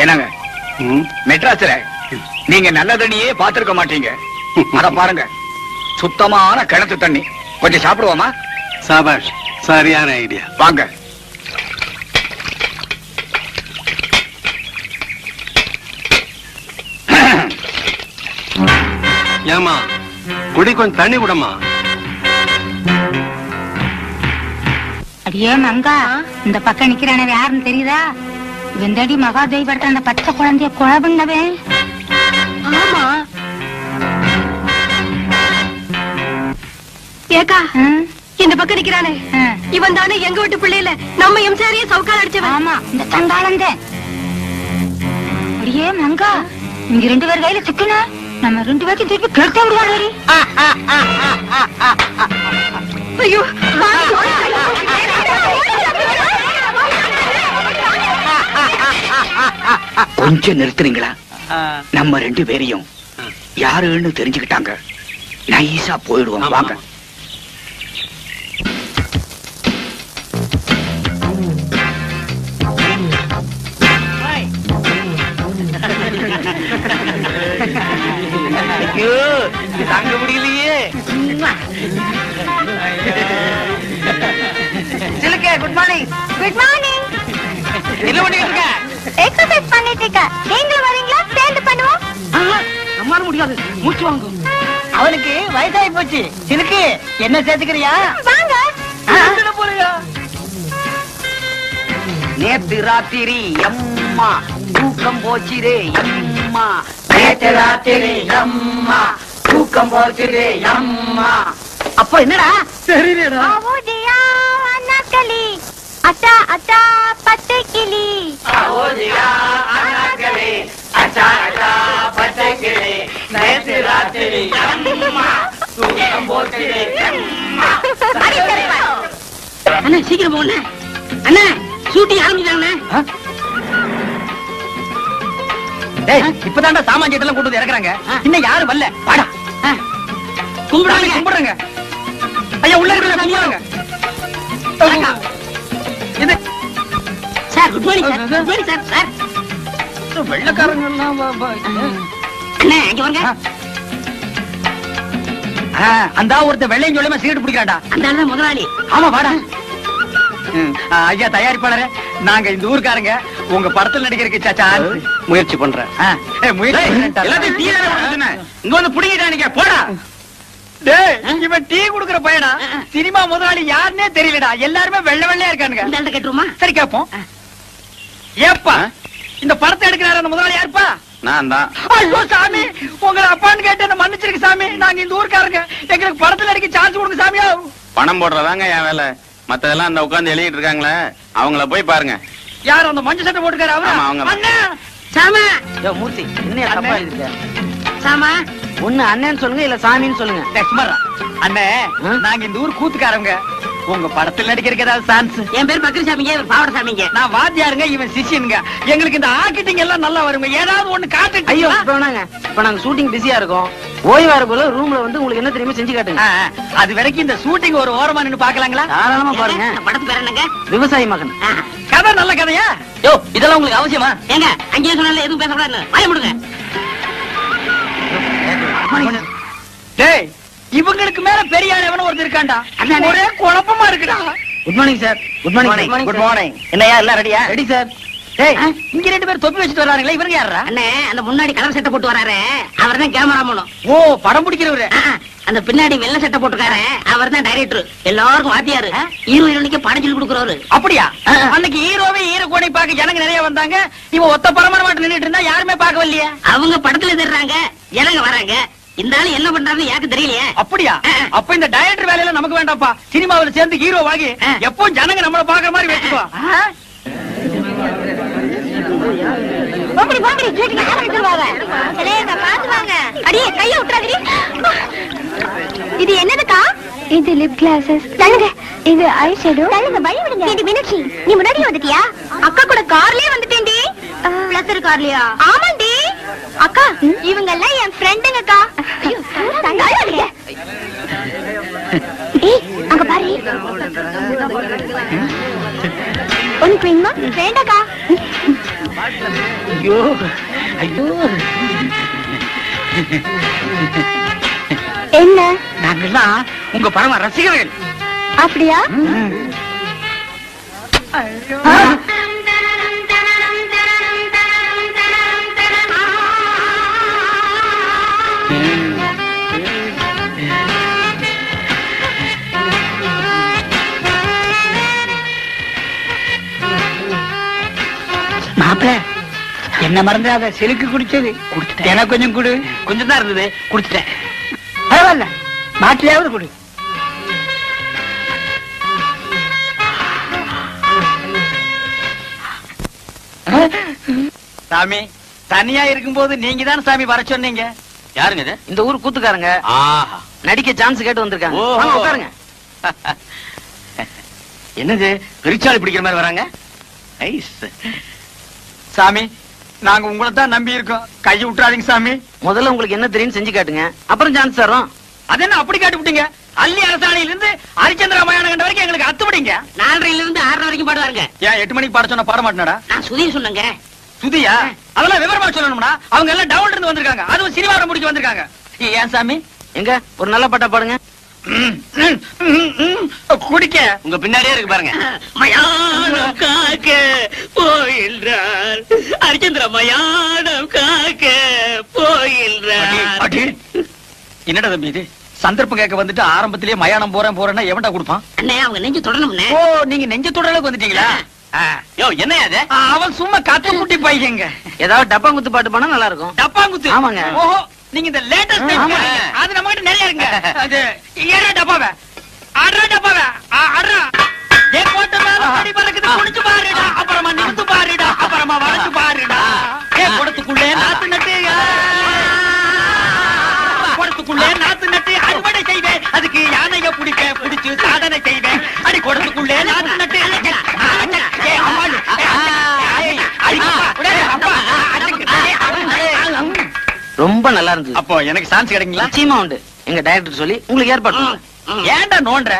என்னங்க மெட்ராஸ்ல நீங்க நல்ல தண்ணியே பாத்துருக்க மாட்டீங்க. அத பாருங்க, சுத்தமான கிணத்து தண்ணி. கொஞ்சம் சாப்பிடுவோமா? சாபாஷ், சரியான ஐடியா. வாங்க. ஏமா குடி, கொஞ்சம் தண்ணி விடமா. அடியே மங்கா, இந்த பக்கம் நிக்கிறானே யாருன்னு தெரியுதா? வெந்தடி மகாதேவி படுத்த அந்த பச்சை குழந்தைய கொலை பண்ணவே. ஆமா ஏக்கா, இந்த பக்கம் நிக்கிறானே இவன் தானே எங்க வீட்டு பிள்ளையில நம்ம எம்சாரியே சவுக்கால் அடிச்சவன். ஆமா, இந்த தண்டாளந்தே. அடியே மங்கா, இங்க 2 பேர் கையில சிக்கன நம்ம 2 பேருக்கு திருப்பி கேட்க முடியாது. ஐயோ, கொஞ்சம் நிறுத்துறீங்களா? நம்ம 2 பேரையும் யாருன்னு தெரிஞ்சுக்கிட்டாங்க. நைஸா போயிடுவோம். வாங்க. தாங்க முடியலையே. சிலுக்கே, குட் மார்னிங். Good morning. என்ன பண்ணிட்டு இருக்க? எக்ஸர்சைஸ் பண்ணிட்டு இருக்க. நீங்களும் வரீங்களா? சேர்ந்து பண்ணுவோம். நம்மால முடியாது, மூச்சு வாங்கும். அவனுக்கு வயசாகி போச்சு. சிலுக்கு, என்ன சேர்த்துக்கிறியா? வாங்க. போறியா? நேத்து ராத்திரி அம்மா தூக்கம் போச்சுதே அம்மா. நேத்து ராத்திரி அம்மா தூக்கம் போச்சுதே அம்மா. அப்ப என்னடா தெரியலடா. அவதியா அண்ணாக்களி, அத்தா அத்தா பச்சை கிளி. அவதியா அண்ணாக்களி, அத்தா அத்தா பச்சை கிளி. நேத்து ராத்திரி அம்மா தூக்கம் போச்சுதே அம்மா. அண்ணா சீக்கிரம் போங்க அண்ணா, ஷூட்டிங் ஆரம்பிச்சாங்க. இப்பதான்டா சாமான் எல்லாம் கொண்டு வந்து இறக்குறாங்க. இன்னும் யாரும் வரல. வாடா. கும்பிடுறாங்க, கும்பிடுறாங்க. ஐயா உள்ள இருக்கிற கும்பிடுறாங்க. இது sir good morning sir. Good morning sir. Sir வெள்ளக்காரங்க எல்லாம் அண்ணா இங்க வாங்க. அந்த ஒருத்தர் வெள்ளையும் சொல்லியமா சிகரெட் பிடிக்கிறான்டா. அந்த முதலாளி. ஆமா வாடா. ஐயா தயாரிப்பாளரே, நாங்க இந்த ஊருக்காரங்க உங்க படத்தில் நடிக்கிறதுக்கு சாச்சா முயற்சி பண்றேன். இங்க வந்து புடிங்கிட்டானுங்க. போடா. இவன் டீ குடுக்கற பையனா? சினிமா முதலாளி யாருன்னே தெரியலடா. எல்லாருமே வெள்ளை வெள்ளையா இருக்கானுங்க. இந்த கேட்டுருமா? சரி கேப்போம். ஏப்பா இந்த படத்தை எடுக்கிறாரு அந்த முதலாளி யாருப்பா? நான் தான். ஐயோ சாமி, உங்களை அப்பான்னு கேட்டு என்ன மன்னிச்சிருக்கு சாமி. நாங்க இந்த ஊருக்காரங்க, எங்களுக்கு படத்துல நடிக்க சான்ஸ் கொடுங்க சாமியா. பணம் போடுறதாங்க என் வேலை. மத்ததெல்லாம் அந்த உட்கார்ந்து எழுதிட்டு இருக்காங்களே, அவங்கள போய் பாருங்க. யார் அந்த மஞ்சள் சட்டை போட்டுக்காரு? ஆமா, அவங்க தான். அண்ணா சாமா. யோ மூர்த்தி, என்ன தப்பா எழுதிருக்க? சாமா ஒண்ணு அண்ணன் சொல்லுங்க, இல்ல சாமின்னு சொல்லுங்க. அண்ணே, நாங்க இந்த ஊர் கூத்துக்காரங்க. உங்க படத்தில் நடிக்கிறதுக்கு ஏதாவது சான்ஸ்? என் பேர் பக்ரி சாமிங்க, இவர் பாவட சாமிங்க. நான் வாத்தியாருங்க, இவன் சிஷியனுங்க. எங்களுக்கு இந்த ஆர்கிட்டிங் எல்லாம் நல்லா வருங்க. ஏதாவது ஒண்ணு காட்டு. ஐயோ இப்ப நாங்க ஷூட்டிங் பிஸியா இருக்கோம். ஓய்வா போல ரூம்ல வந்து உங்களுக்கு என்ன தெரியுமா செஞ்சு காட்டுங்க. அது வரைக்கும் இந்த ஷூட்டிங் ஒரு ஓரமா நின்னு பாக்கலாங்களா? தாராளமா பாருங்க. படத்து பேர் என்னங்க? விவசாயி மகன். கதை நல்ல கதையா? யோ இதெல்லாம் உங்களுக்கு அவசியமா? ஏங்க அங்கேயே சொன்னால எதுவும் பேசக்கூடாது. வாய முடுங்க. டேய், இவங்களுக்கு மேல பெரிய ஆளவன ஒருத்தர் இருக்கான்டா. ஒரே குழப்பமா இருக்குடா. Good morning sir. Good morning. Good morning. என்னையா எல்லாம் ரெடியா? Ready sir. டேய், இங்க 2 பேர் தொப்பி வச்சிட்டு வராங்களே, இவங்க யாரா? அண்ணே, அந்த முன்னாடி கலர் சட்டை போட்டு வராரு, அவர்தான் கேமரா மூலம். ஓ, படம் பிடிக்கிறவரு. அந்த பின்னாடி வெள்ளை சட்டை போட்டுக்காரு, அவர்தான் டைரக்டர். எல்லாருக்கும் வாத்தியாரு. ஹீரோ ஹீரோனிக்கு படம் சொல்லி கொடுக்குறவரு. அப்படியா? அன்னைக்கு ஹீரோவே ஹீரோ கோணை பார்க்க ஜனங்க நிறைய வந்தாங்க. இவன் ஒத்த பரமர மாட்டு நின்னுட்டு இருந்தா யாருமே பார்க்கவில்லையா? அவங்க படத்துல தேடுறாங்க, ஜனங்க வராங்க. இந்த ஆளு என்ன பண்றாருன்னு யாருக்கு தெரியலையே. அப்படியா? அப்ப இந்த டைரக்டர் வேலையில நமக்கு வேண்டாம்ப்பா. சினிமாவில் சேர்ந்து ஹீரோ வாங்கி எப்போ ஜனங்க நம்மள பாக்குற மாதிரி வச்சுக்கோ. இது என்னதுக்கா? இது லிப் கிளாஸஸ். தள்ளுங்க. இது ஐ ஷேடோ. தள்ளுங்க, வழி விடுங்க. இது மீனாட்சி, நீ முன்னாடியே வந்துட்டியா? அக்கா கூட கார்லயே வந்துட்டேன்டி. பிளஸர் கார்லயா? ஆமாண்டி. அக்கா, இவங்க எல்லாம் என் ஃப்ரெண்டுங்கக்கா. ஐயோ, தள்ளுங்க. ஏய், அங்க பாரு. உனக்கு வேணுமா? வேண்டாக்கா. ஐயோ ஐயோ என்ன? நாங்கெல்லாம் உங்க பரம ரசிகர்கள். அப்படியா? மாப்பிள்ள என்ன மறந்துடாத, செலுக்கு குடிச்சது எனக்கு கொஞ்சம் கொடு. கொஞ்சம் தான் இருந்தது, குடிச்சிட்டேன். பரவாயில்ல, மாட்டிலையாவது கொடு. சாமி, தனியா இருக்கும்போது நீங்க தான் சாமி வர சொன்னீங்க. யாருங்க இது? இந்த ஊர் கூத்துக்காரங்க. ஆஹா. நடிக்க சான்ஸ் கேட்டு வந்திருக்காங்க. ஓஹோ. வாங்க, உட்காருங்க. என்னது பெருச்சாளி பிடிக்கிற மாதிரி வராங்க? ஐஸ். சாமி, நாங்க உங்களை தான் நம்பி இருக்கோம், கையை விட்டுறாதீங்க சாமி. முதல்ல உங்களுக்கு என்ன தெரியும் செஞ்சு காட்டுங்க, அப்புறம் சான்ஸ் தரோம். அது என்ன அப்படி காட்டி விட்டீங்க? அள்ளி அரசாணையில இருந்து ஹரிச்சந்திர மயான கண்ட வரைக்கும் எங்களுக்கு அத்துவிடுங்க. 4:30 இருந்து 6:30 வரைக்கும் பாடுவாருங்க. ஏன் 8 மணிக்கு பாட சொன்ன பாட மாட்டேனடா? நான் சுதீர் சொன்னேங்க. சுதியா? அதெல்லாம் விவரமா சொல்லணும்னா அவங்க எல்லாம் டவுன்ல இருந்து வந்திருக்காங்க, அதுவும் சினிமாவை முடிக்க வந்திருக்காங்க. ஏன் சாமி? எங்க ஒரு நல்ல பாட்டா பாடுங்க. குடிக்க உங்க பின்னாடியே இருக்கு பாருங்க. மயானம் காக்க போகின்றார், ஹரிச்சந்திர மயானம் காக்க போகின்றார். அடி. என்னடா தம்பி இது? சந்தர்ப்பம் கேட்க வந்துட்டு ஆரம்பத்திலேயே மயானம் போறேன் போறேன்னா எவன்டா கொடுப்பான்? அண்ணே, அவங்க நெஞ்சு தொடணும்னே. ஓ, நீங்க நெஞ்ச தொடலுக்கு வந்துட்டீங்களா? யோ என்ன அது? அவன் சும்மா கத்து குட்டி பையங்க. ஏதாவது டப்பாங்குத்து பாட்டு பாடினா நல்லா இருக்கும். டப்பாங்குத்து? ஆமாங்க. ஓஹோ, நீங்க இந்த லேட்டஸ்ட் ஆமாங்க. அது நம்ம கிட்ட நிறைய இருக்கு. அது ஏறா டப்பாவே, ஆடுறா டப்பாவே, ஆடுறா. ஏ கோட்டை மேல படி பறக்குது, குடிச்சு பாருடா, அப்புறமா நிமிந்து பாருடா, அப்புறமா வளைச்சு பாருடா. ஏ குடத்துக்குள்ளே நாத்து நட்டு, குடத்துக்குள்ளே நாத்து நட்டு அறுவடை செய்வேன், அதுக்கு யானைய பிடிச்சு சாதனை செய்வேன். அடி குடத்துக்குள்ளே நாத்து நட்டு. ஏ அம்மாளு, ரொம்ப நல்லா இருந்தது. அப்போ எனக்கு சான்ஸ் கிடைக்குங்களா? நிச்சயமா உண்டு. எங்க டைரக்டர் சொல்லி உங்களுக்கு ஏற்பாடு பண்றேன். ஏன்டா நோன்ற?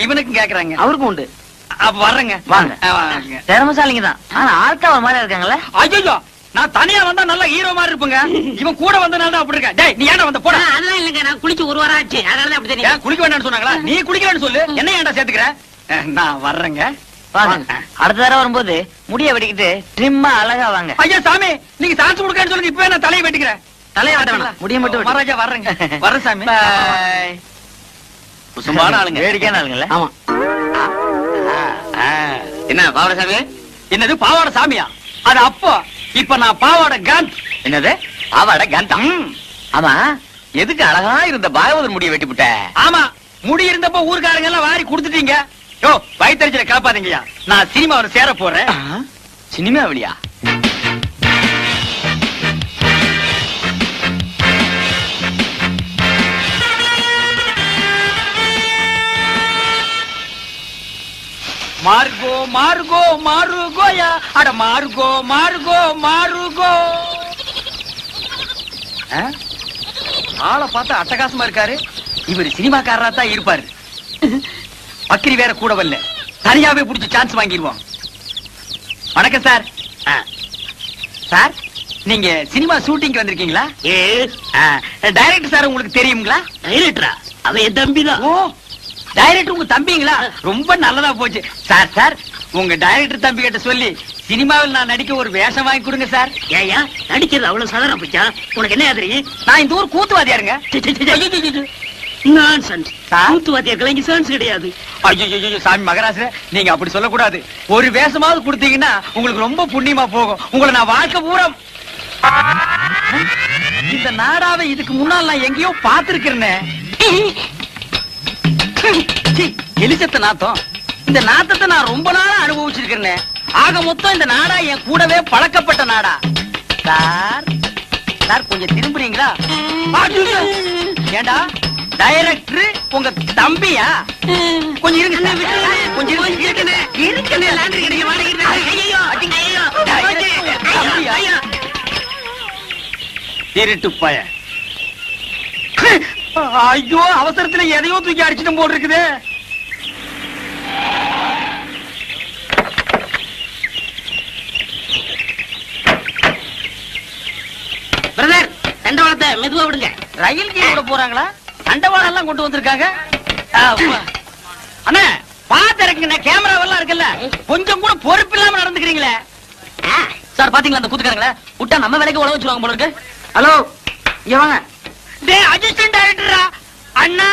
இவனுக்கும் கேக்குறாங்க. அவருக்கும் உண்டு. அப்ப வர்றேங்க. வாங்க. வாங்க. திறமசாலிங்க தான், ஆனா ஆள்கா ஒரு மாதிரி இருக்காங்களே. ஐயோ, நான் தனியா வந்தா நல்ல ஹீரோ மாதிரி இருப்பேங்க. இவன் கூட வந்தனால தான் அப்படி இருக்கேன். டேய், நீ ஏன்டா வந்த? போடா. அதெல்லாம் இல்லைங்க, நான் குளிச்சு 1 வாரம் ஆச்சு, அதனால அப்படி தெரியும். ஏன் குளிக்க வேண்டாம்னு சொன்னாங்களா? நீ குளிக்கலன்னு சொல்லு, என்ன ஏன்டா சேர்த்துக்கிற? நான் வர்றேங்க. வாங்க. அடுத்த தடவை வரும்போது முடிய வெட்டிக்கிட்டு ட்ரிம்மா அழகா வாங்க. ஐயா சாமி, நீங்க சான்ஸ் கொடுக்கறேன்னு சொல்லுங்க, இப்பவே நான் தலையை வெட்டிக்கிறேன். தலையை வெட்ட வேணாம், முடிய மட்டும் வெட்டு. மகாராஜா வர்றேங்க. வர்றேன் சாமி. குசும்பான ஆளுங்க. வேடிக்கையான ஆளுங்கல்ல. ஆமா. என்ன பாவடசாமி? என்னது பாவாடை சாமியா? அது அப்போ. இப்ப நான் பாவாடை காந்த். என்னது பாவாடை கந்தம்? ஆமா, எதுக்கு அழகா இருந்த பாகவதர் முடிய வெட்டிவிட்ட? ஆமா, முடி இருந்தப்போ ஊர்க்காரங்க எல்லாம் வாரி கொடுத்துட்டீங்க. யோ, வயித்தறிச்சல காப்பாதீங்கயா. நான் சினிமாவில சேர போறேன். சினிமாவிலியா? மார்கோ மார்கோ மாருகோயா, அட மார்கோ மார்கோ மாருகோ. ஆளை பார்த்தா அட்டகாசமா இருக்காரு. இவர் சினிமாக்காரரா தான் இருப்பாரு. பக்கிரி வேற கூட வரல, தனியாவே புடிச்சு சான்ஸ் வாங்கிடுவோம். வணக்கம் சார். சார், நீங்க சினிமா ஷூட்டிங் வந்திருக்கீங்களா? டைரக்டர் சார் உங்களுக்கு தெரியுங்களா? டைரக்டரா? அவன் என் தம்பிதான். ஓ, டைரக்டர் உங்க தம்பிங்களா? ரொம்ப நல்லதா போச்சு. சார் சார், உங்க டைரக்டர் தம்பி கிட்ட சொல்லி சினிமாவில் நான் நடிக்க ஒரு வேஷம் வாங்கி கொடுங்க சார். ஏயா நடிக்கிறது அவ்வளவு சாதாரண போச்சா? உனக்கு என்ன தெரியும்? நான் இந்த ஊர் கூத்துவாதியாருங்க. நான்சென்ஸ். கூத்துவாதியாருக்கெல்லாம் இங்க சான்ஸ் கிடையாது. ஐயோ சாமி மகராசரே, நீங்க அப்படி சொல்லக்கூடாது. ஒரு வேஷமாவது கொடுத்தீங்கன்னா உங்களுக்கு ரொம்ப புண்ணியமா போகும். உங்களை நான் வாழ்க்கை பூரா இந்த நாடாவை இதுக்கு முன்னால் நான் எங்கேயோ பார்த்திருக்கிறேனே. எலிசத்த நாத்தம். இந்த நாத்தத்தை நான் ரொம்ப நாளா அனுபவிச்சிருக்கிறேன். ஆக மொத்தம் இந்த நாடா என் கூடவே பழக்கப்பட்ட நாடா. சார் சார், கொஞ்சம் திரும்புறீங்களா? ஏண்டா டைரக்டர் உங்க தம்பியா? கொஞ்சம் இருங்க சார், கொஞ்சம் திருட்டு பய. ஐயோ, அவசரத்துல எதையோ தூக்கி அடிச்சுட்டு போட்டு இருக்குது. மெதுவா விடுங்க. ரயில் கீழ கூட போறாங்களா? தண்டவாளம் எல்லாம் கொண்டு வந்திருக்காங்க. அப்பா. அண்ணா பாத்து இருக்குங்க, கேமராவெல்லாம் இருக்குல்ல, கொஞ்சம் கூட பொறுப்பு இல்லாம நடந்துக்கிறீங்களே. சார் பாத்தீங்களா அந்த கூத்துக்காரங்கள விட்டா நம்ம வேலைக்கு உழவு வச்சிருவாங்க போல இருக்கு. ஹலோ, இங்க வாங்க. டேய் அசிஸ்டன்ட் டைரக்டரா? அண்ணா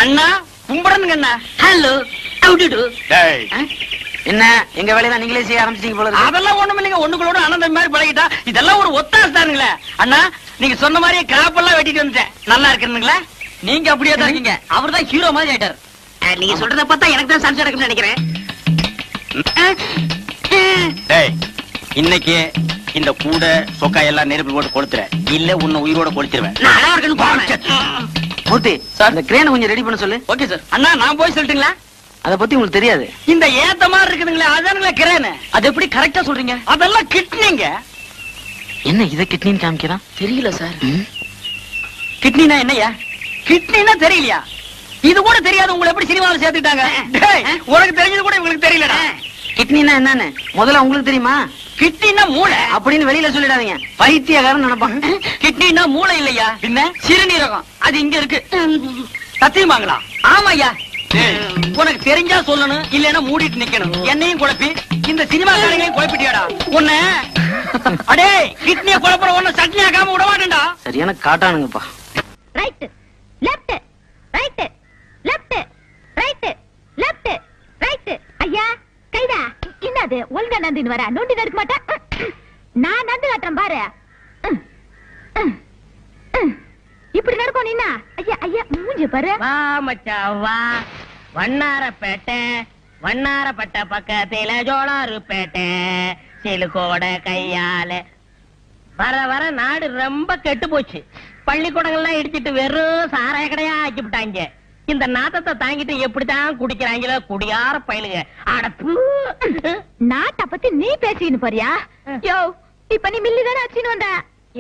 அண்ணா கும்பிடணுங்க அண்ணா. Hello, how do you do? டேய் என்ன எங்க வேலையெல்லாம் நீங்களே செய்ய ஆரம்பிச்சிட்டீங்க போல இருக்கு. அதெல்லாம் ஒண்ணும் இல்லைங்க, ஒண்ணுங்களோட அனந்தம் மாதிரி பழகிட்டா இதெல்லாம் ஒரு ஒத்தாசு தானுங்களே. அண்ணா நீங்க சொன்ன மாதிரியே கிராப்பெல்லாம் வெட்டிட்டு வந்துட்டேன். நல்லா இருக்குங்களா? நீங்க அப்படியே தான் இருக்கீங்க. அவர்தான் ஹீரோ மாதிரி ஆயிட்டார். நீங்க சொல்றத பார்த்தா எனக்கு தான் சன்ஸ் எடுக்கணும்னு நினைக்கிறேன். டேய் இன்னைக்கு இந்த கூட சொக்கா எல்லாம் நெருப்பு போட்டு கொளுத்துற, இல்ல உன்னை உயிரோட கொளுத்திடுவேன். நான் அழகா இருக்குன்னு போறேன். மூர்த்தி சார், இந்த கிரேனை கொஞ்சம் ரெடி பண்ண சொல்லு. Okay sir. அண்ணா நான் போய் சொல்லட்டுங்களா? அத பத்தி உங்களுக்கு தெரியாது. இந்த ஏத்த மாதிரி இருக்குதுங்களே அதானுங்களா கிரேன். அது எப்படி கரெக்டா சொல்றீங்க? அதெல்லாம் கிட்னிங்க. என்ன இத கிட்னின்னு காமிக்கிறான்? தெரியல சார். கிட்னினா என்னய்யா? கிட்னினா தெரியலையா? இது கூட தெரியாது உங்களை எப்படி சினிமாவில் சேர்த்துட்டாங்க? டேய் உனக்கு தெரிஞ்சது கூட இவங்களுக்கு தெரியலடா. கிட்னினா என்னன்னு முதல்ல உங்களுக்கு தெரியுமா? கிட்னினா மூளை அப்படின்னு வெளியில சொல்லிடாதீங்க, பைத்தியக்காரன் நினைப்பான். கிட்னினா மூளை இல்லையா, பின்ன சிறுநீரகம். அது இங்க இருக்கு. சத்தியமாங்களா? ஆமாய்யா. உனக்கு தெரிஞ்சா சொல்லணும், இல்லன்னா மூடிட்டு நிக்கணும். என்னையும் குழப்பி இந்த சினிமா காரங்களையும் குழப்பிட்டியாடா உன்ன. அடே கிட்னியை குழப்புற உன்ன சட்னி ஆகாம விட மாட்டேன்டா. சரியான காட்டானுங்கப்பா. Right left right left right left right. ஐயா கைதா என்னது ஒழுங்கா நந்தின்னு வர நோண்டி நடக்க மாட்டேன். நான் நந்து காட்டுறேன் பாரு. இப்படி நடக்கும் நின்னா. ஐயா ஐயா மூஞ்சி பாரு. வா மச்சான் வா, வண்ணாரப்பேட்டை வண்ணாரப்பட்ட பக்கத்தில ஜோளாருப்பேட்டை சிலுக்கோட கையால. வர வர நாடு ரொம்ப கெட்டு போச்சு. பள்ளிக்கூடங்கள்லாம் இடிச்சிட்டு வெறும் சாராய கடையா ஆக்கி விட்டாங்க. இந்த நாத்தத்தை தாங்கிட்டு எப்படித்தான் குடிக்கிறாங்களோ குடியார பயலுங்க. அடப்பு நாட்டை பத்தி நீ பேசின்னு போறியா? யோ இப்ப நீ மில்லி தானே அடிச்சுன்னு வந்த.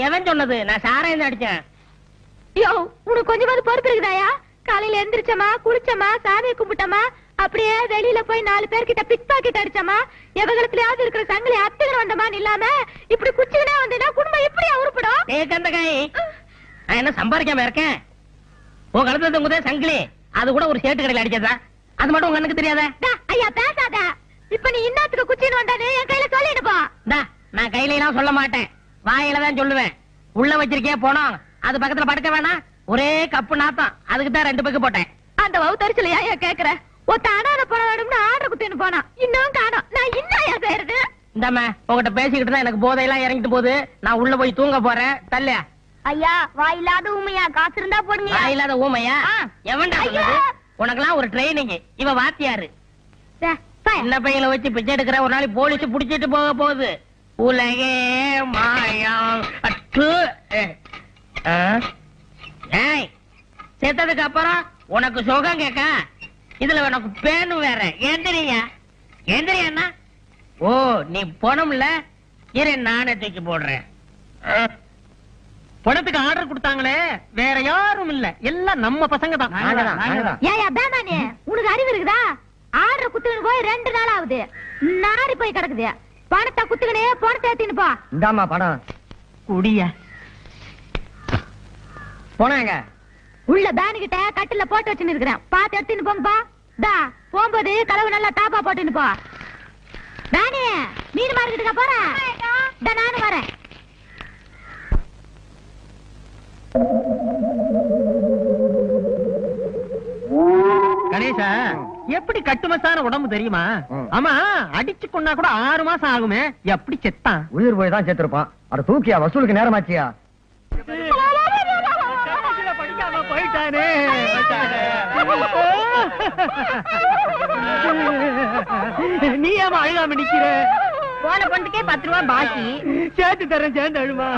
எவன் சொன்னது? நான் சாராயம் தான் அடிச்சேன். யோ உனக்கு கொஞ்சமாவது பொறுப்பு இருக்குதாயா? காலையில எந்திரிச்சமா குளிச்சமா சாமியை கும்பிட்டமா அப்படியே வெளியில போய் 4 பேர்கிட்ட பிக் பாக்கெட் அடிச்சமா எவகலத்திலயாவது இருக்கிற சங்கிலி அத்துக்கிற வந்தமான்னு இல்லாம இப்படி குச்சிக்கினே வந்தீங்கன்னா குடும்பம் எப்படியா உருப்படும்? அந்த கை நான் என்ன சம்பாதிக்காம இருக்கேன்? உன் கழுத்துல முதே சங்கிலி அது கூட ஒரு சேட்டு கடையில் அடிச்சதா? அது மட்டும் உங்க கண்ணுக்கு தெரியாதா? ஐயா பேசாத. இப்ப நீ இன்னத்துக்கு குச்சின்னு வந்தானே என் கையில சொல்லிடுப்பா. நான் கையில எல்லாம் சொல்ல மாட்டேன், வாயில தான் சொல்லுவேன். உள்ள வச்சிருக்கே போனோம், அது பக்கத்துல படுக்க வேணாம். ஒரே கப்பு நாத்தம், அதுக்கு தான் 2 பக்கு போட்டேன். அந்த வவுத்தரிச்சலையா ஏன் கேக்குற? ஒத்த அனாத பணம் வேணும்னு ஆர்டர் குத்தின்னு போனா இன்னும் காணோம். நான் இன்னும் செய்யறது? இந்தாம உங்ககிட்ட பேசிக்கிட்டு தான் எனக்கு போதையெல்லாம் இறங்கிட்டு போகுது. நான் உள்ள போய் தூங்க போறேன். தல்லையா? ஐயா வாயில்லாத ஊமையா, காசு இருந்தா போடுங்க. வாயில்லாத ஊமையா? எவன்டா சொன்னது? உனக்கெல்லாம் ஒரு ட்ரைனிங். இவ வாத்தியாரு. சின்ன பையனை வச்சு பிச்சை எடுக்கிற, ஒரு நாளைக்கு போலீஸ் புடிச்சிட்டு போக போகுது. உலகே மாயம். செத்ததுக்கு அப்புறம் உனக்கு சுகம் கேட்க, இதுல உனக்கு பேனு வேற. எந்திரியா எந்திரியா? ஓ நீ போனோம்ல, இரு நானே தூக்கி போடுறேன். பணத்துக்கு ஆர்டர் கொடுத்தாங்களே வேற யாரும் இல்ல, எல்லாம் நம்ம பசங்க தான். ஏயா பேமானே உனக்கு அறிவு இருக்குதா? ஆர்டர் குத்துக்கின்னு போய் 2 நாள் ஆகுது, நாரி போய் கிடக்குது. பணத்தை குத்துக்கினே பணத்தை ஏத்தின்னு போ. இந்தாமா பணம் குடியா. போனாங்க உள்ள பேனு கிட்ட கட்டில போட்டு வச்சுன்னு இருக்கிறேன், பாத்து எடுத்துன்னு போங்கப்பா. தா போகும்போது கலவு நல்லா டாப்பா போட்டுன்னு போ. பேனே மீன் மார்க்கெட்டுக்கா போறேன். நானும் வரேன். கணேசா எப்படி கட்டுமசான உடம்பு தெரியுமா? ஆமா அடிச்சு கொண்டா கூட 6 மாசம் ஆகுமே, எப்படி செத்தான்? உயிர் போய் தான் சேர்த்திருப்பான். அட தூக்கியா, வசூலுக்கு நேரமாச்சியா? படிக்காம போயிட்டானே. நீ ஏமா அழுகாம நிக்கிற? போன பொண்ணுக்கே 10 ரூபாய் பாக்கி. சேர்த்து தரேன், சேர்ந்து அழுமா.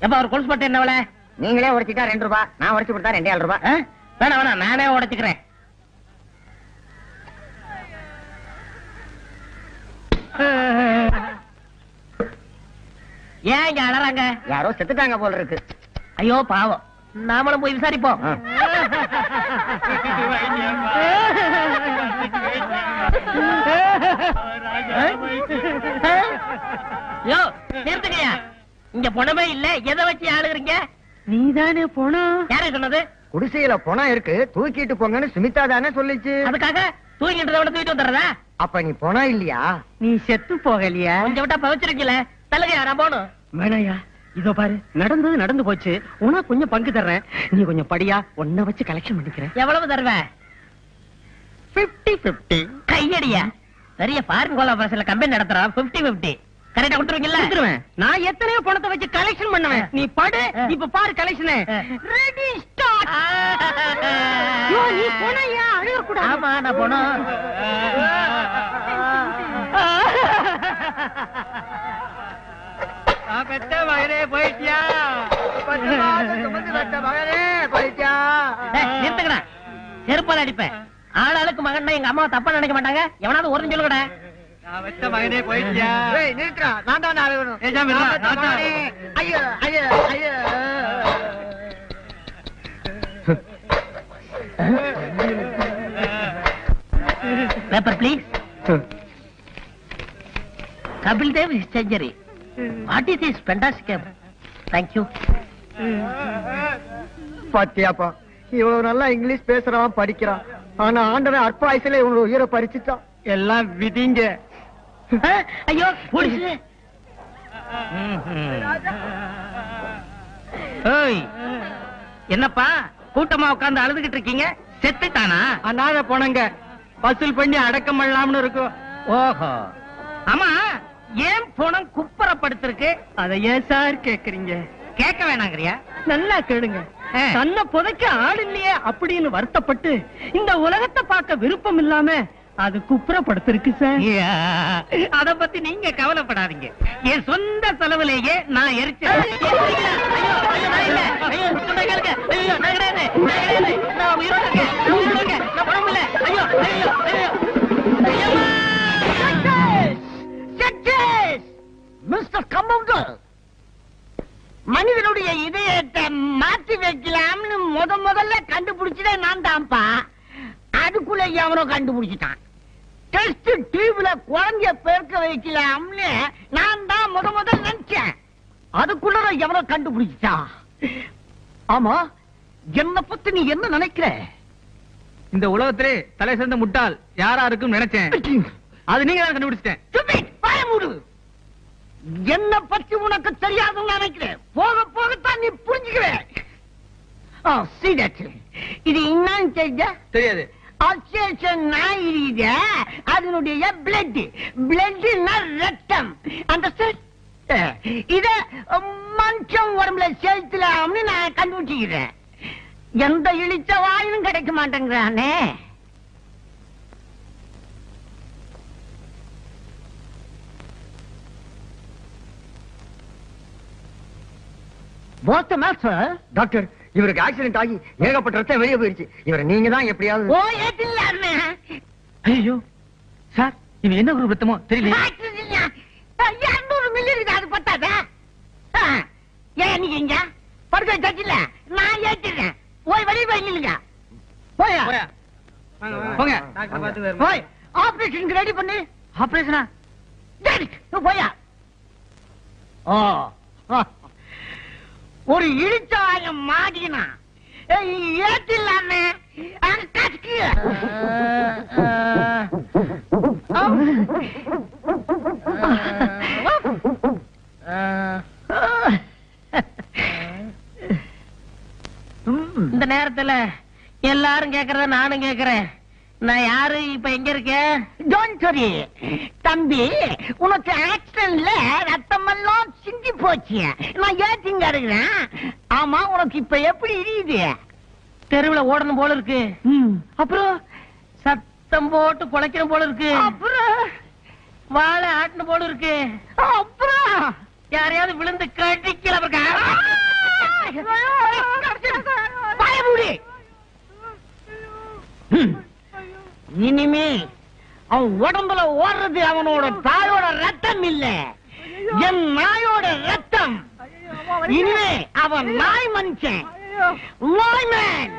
எப்ப அவர் கொலுசு பட்டு என்ன விலை? நீங்களே உடைச்சிட்டா 2 ரூபாய், நான் உடைச்சு கொடுத்தா 2 ரூபாய். வேணாம் வேணாம், நானே உடைச்சுக்கிறேன். ஏன் இங்க அழறாங்க? யாரோ செத்துட்டாங்க போல இருக்கு. ஐயோ பாவம், நாமளும் போய் விசாரிப்போம். யோ நிறுத்துங்கய்யா, இங்க பணமே இல்ல, எதை வச்சு ஆளுகிறீங்க? நீதானே போனோம். யாரே சொன்னது? குடிசையில பணம் இருக்கு, தூக்கிட்டு போங்கன்னு சுமிதா தானே சொல்லிச்சு. அதுக்காக தூங்கிட்டு தூக்கிட்டு வந்துடுறதா? அப்ப நீ பணம் இல்லையா? நீ செத்து போகலையா? கொஞ்சம் விட்டா பவச்சிருக்கீல, தள்ளுங்க நான் போகணும். வேணையா, இதோ பாரு, நடந்தது நடந்து போச்சு. உனக்கு கொஞ்சம் பங்கு தர்றேன், நீ கொஞ்சம் படியா, உன்னை வச்சு கலெக்ஷன் பண்ணிக்கிறேன். எவ்வளவு தருவ? 50-50. கையடியா, பெரிய ஃபாரின் கோலாபரேஷன்ல கம்பெனி நடத்துறான். 50-50 கரெக்டா கொடுத்துருவீங்கல்ல? கொடுத்துருவேன். நான் எத்தனையோ பணத்தை வச்சு கலெக்ஷன் பண்ணுவேன். நீ படு, இப்ப பாரு கலெக்ஷன். Ready start. நீ போனையா? அழுக கூடாது. ஆமா நான் போனோம். பெத்த மகனே போயிட்டியா? போயிட்டியா? நிறுத்துக்கடா, செருப்பால அடிப்பேன். ஆளாளுக்கு மகன் எங்க அம்மா தப்பா நினைக்க மாட்டாங்க. எவனாவது ஒரு சொல்லுங்கடா. மகனே போயிட்டியா? நிறுத்துறா, நான் தான் அழுகணும். ஐயோ ஐயோ ஐயோ. Paper please. Kapil Dev surgery. What is this fantastic? Thank you. பாத்தியாப்பா, இவ்வளவு நல்லா இங்கிலீஷ் பேசுறான், படிக்கிறான். ஆனா ஆண்டவன் அற்ப வயசுல இவனோட உயிரை பறிச்சுட்டான். எல்லாம் விதிங்க. ஐயோ போலீஸ். என்னப்பா கூட்டமா உட்கார்ந்து அழுதுகிட்டு இருக்கீங்க? செத்துட்டானா? அனாத போனங்க வசூல் பண்ணி அடக்கம் பண்ணலாம்னு இருக்கும். ஓஹோ, ஆமா, ஏன் பணம் குப்பரப்படுத்திருக்கு? அதை ஏன் சார் கேக்குறீங்க? கேட்க வேணாங்கறியா? நல்லா கேளுங்க. தன்னை புதைக்க ஆள் இல்லையே அப்படின்னு வருத்தப்பட்டு இந்த உலகத்தை பார்க்க விருப்பம் இல்லாம அது குப்புறப்படுத்திருக்கு சார். அத பத்தி நீங்க கவலைப்படாதீங்க. என் சொந்த செலவுலேயே நான் எரிச்சேன். மிஸ்டர் கம்பவுண்டர், மனிதனுடைய இதயத்தை மாற்றி வைக்கலாம்னு முதல்ல கண்டுபிடிச்சதே நான் தான்ப்பா. அதுக்குள்ள எவனோ கண்டுபிடிச்சிட்டான். டெஸ்ட் டியூப்ல குழந்தைய பெருக்க வைக்கலாம்னு நான் தான் முதல் நினைச்சேன். அதுக்குள்ள எவனோ கண்டுபிடிச்சிட்டான். ஆமா, என்ன பத்தி நீ என்ன நினைக்கிற? இந்த உலகத்திலே தலை சிறந்த முட்டாள் யாரா இருக்கும் நினைச்சேன். அது நீங்க தான் கண்டுபிடிச்சிட்டேன். பயமுடு. என்ன பத்தி உனக்கு தெரியாதுன்னு நினைக்கிறேன். போக போகத்தான் நீ புரிஞ்சுக்குவேன். இது என்னன்னு தெரியாது. அதனுடைய பிளட் ரத்தம். அந்த இத மனுஷன் உடம்புல செலுத்தலாம்னு நான் கண்டுபிடிச்சுக்கிறேன். எந்த இழிச்ச வாயும் கிடைக்க மாட்டேங்கிறானே. டாக்டர், இவருக்கு ஆக்சிடென்ட் ஆகி ஏகப்பட்ட ரத்தம் வெளியே போயிருச்சு. இவரை நீங்க தான் எப்படியாவது. ஐயோ சார், இவன் என்ன ஒரு ரத்தமோ தெரியல. 200 மில்லி இருக்கு, அது பத்தாதா? ஏன் நீங்க இங்க படுக்க வச்சில்ல? நான் ஏற்றிடுறேன். போய் வெளியே போய் நில்லுங்க. போயா போங்க. போய் ஆபரேஷனுக்கு ரெடி பண்ணு. ஆபரேஷனா? போயா. ஒரு இழிச்சாயம் மாடினா ஏற்றில்லாமே இந்த நேரத்துல எல்லாரும் கேக்குறத நானும் கேக்குறேன். நான் யாரு, இப்ப எங்க இருக்கேன்? டோன்ட் வரி தம்பி, உனக்கு ஆக்சிடென்ட்ல ரத்தம் எல்லாம் சிந்தி போச்சு. நான் ஏத்திங்க இருக்கிறேன். ஆமா, உனக்கு இப்ப எப்படி இருக்குது? தெருவுல ஓடணும் போல இருக்கு. அப்புறம் சத்தம் போட்டு குலைக்கணும் போல இருக்கு. அப்புறம் வாழை ஆட்டணும் போல இருக்கு. அப்புறம் யாரையாவது விழுந்து கட்டிக்கல. பயமுடி. இனிமே அவன் உடம்புல ஓடுறது அவனோட தாயோட ரத்தம் இல்ல, என் நாயோட ரத்தம். இனிமே அவன் நாய் மனுஷன், நாய்மேன்.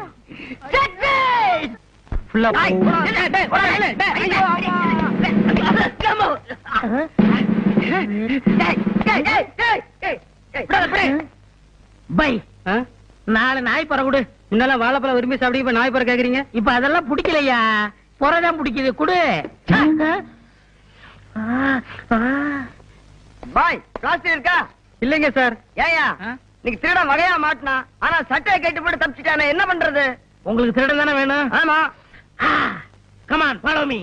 பை, நாலு நாய் பற கொடு. முன்னெல்லாம் வாழைப்பழம் விரும்பி சாப்பிட்டு இப்ப நாய் பற கேக்குறீங்க. இப்ப அதெல்லாம் பிடிக்கலையா, புறதான் பிடிக்குது. குடு. பாய், பிளாஸ்டிக் இருக்கா? இல்லைங்க சார். ஏயா நீங்க திருட வகையா மாட்டினா, ஆனா சட்டையை கட்டி போட்டு தப்பிச்சுட்டானே, என்ன பண்றது? உங்களுக்கு திருடன் தானே வேணும்? ஆமா. Come on, follow me.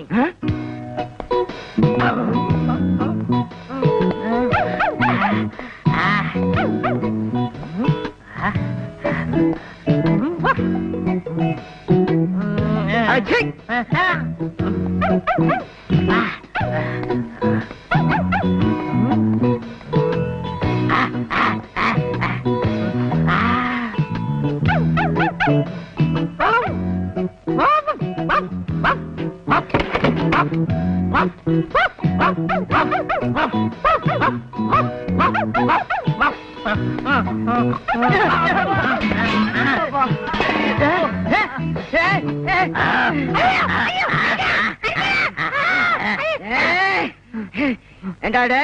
என்னடா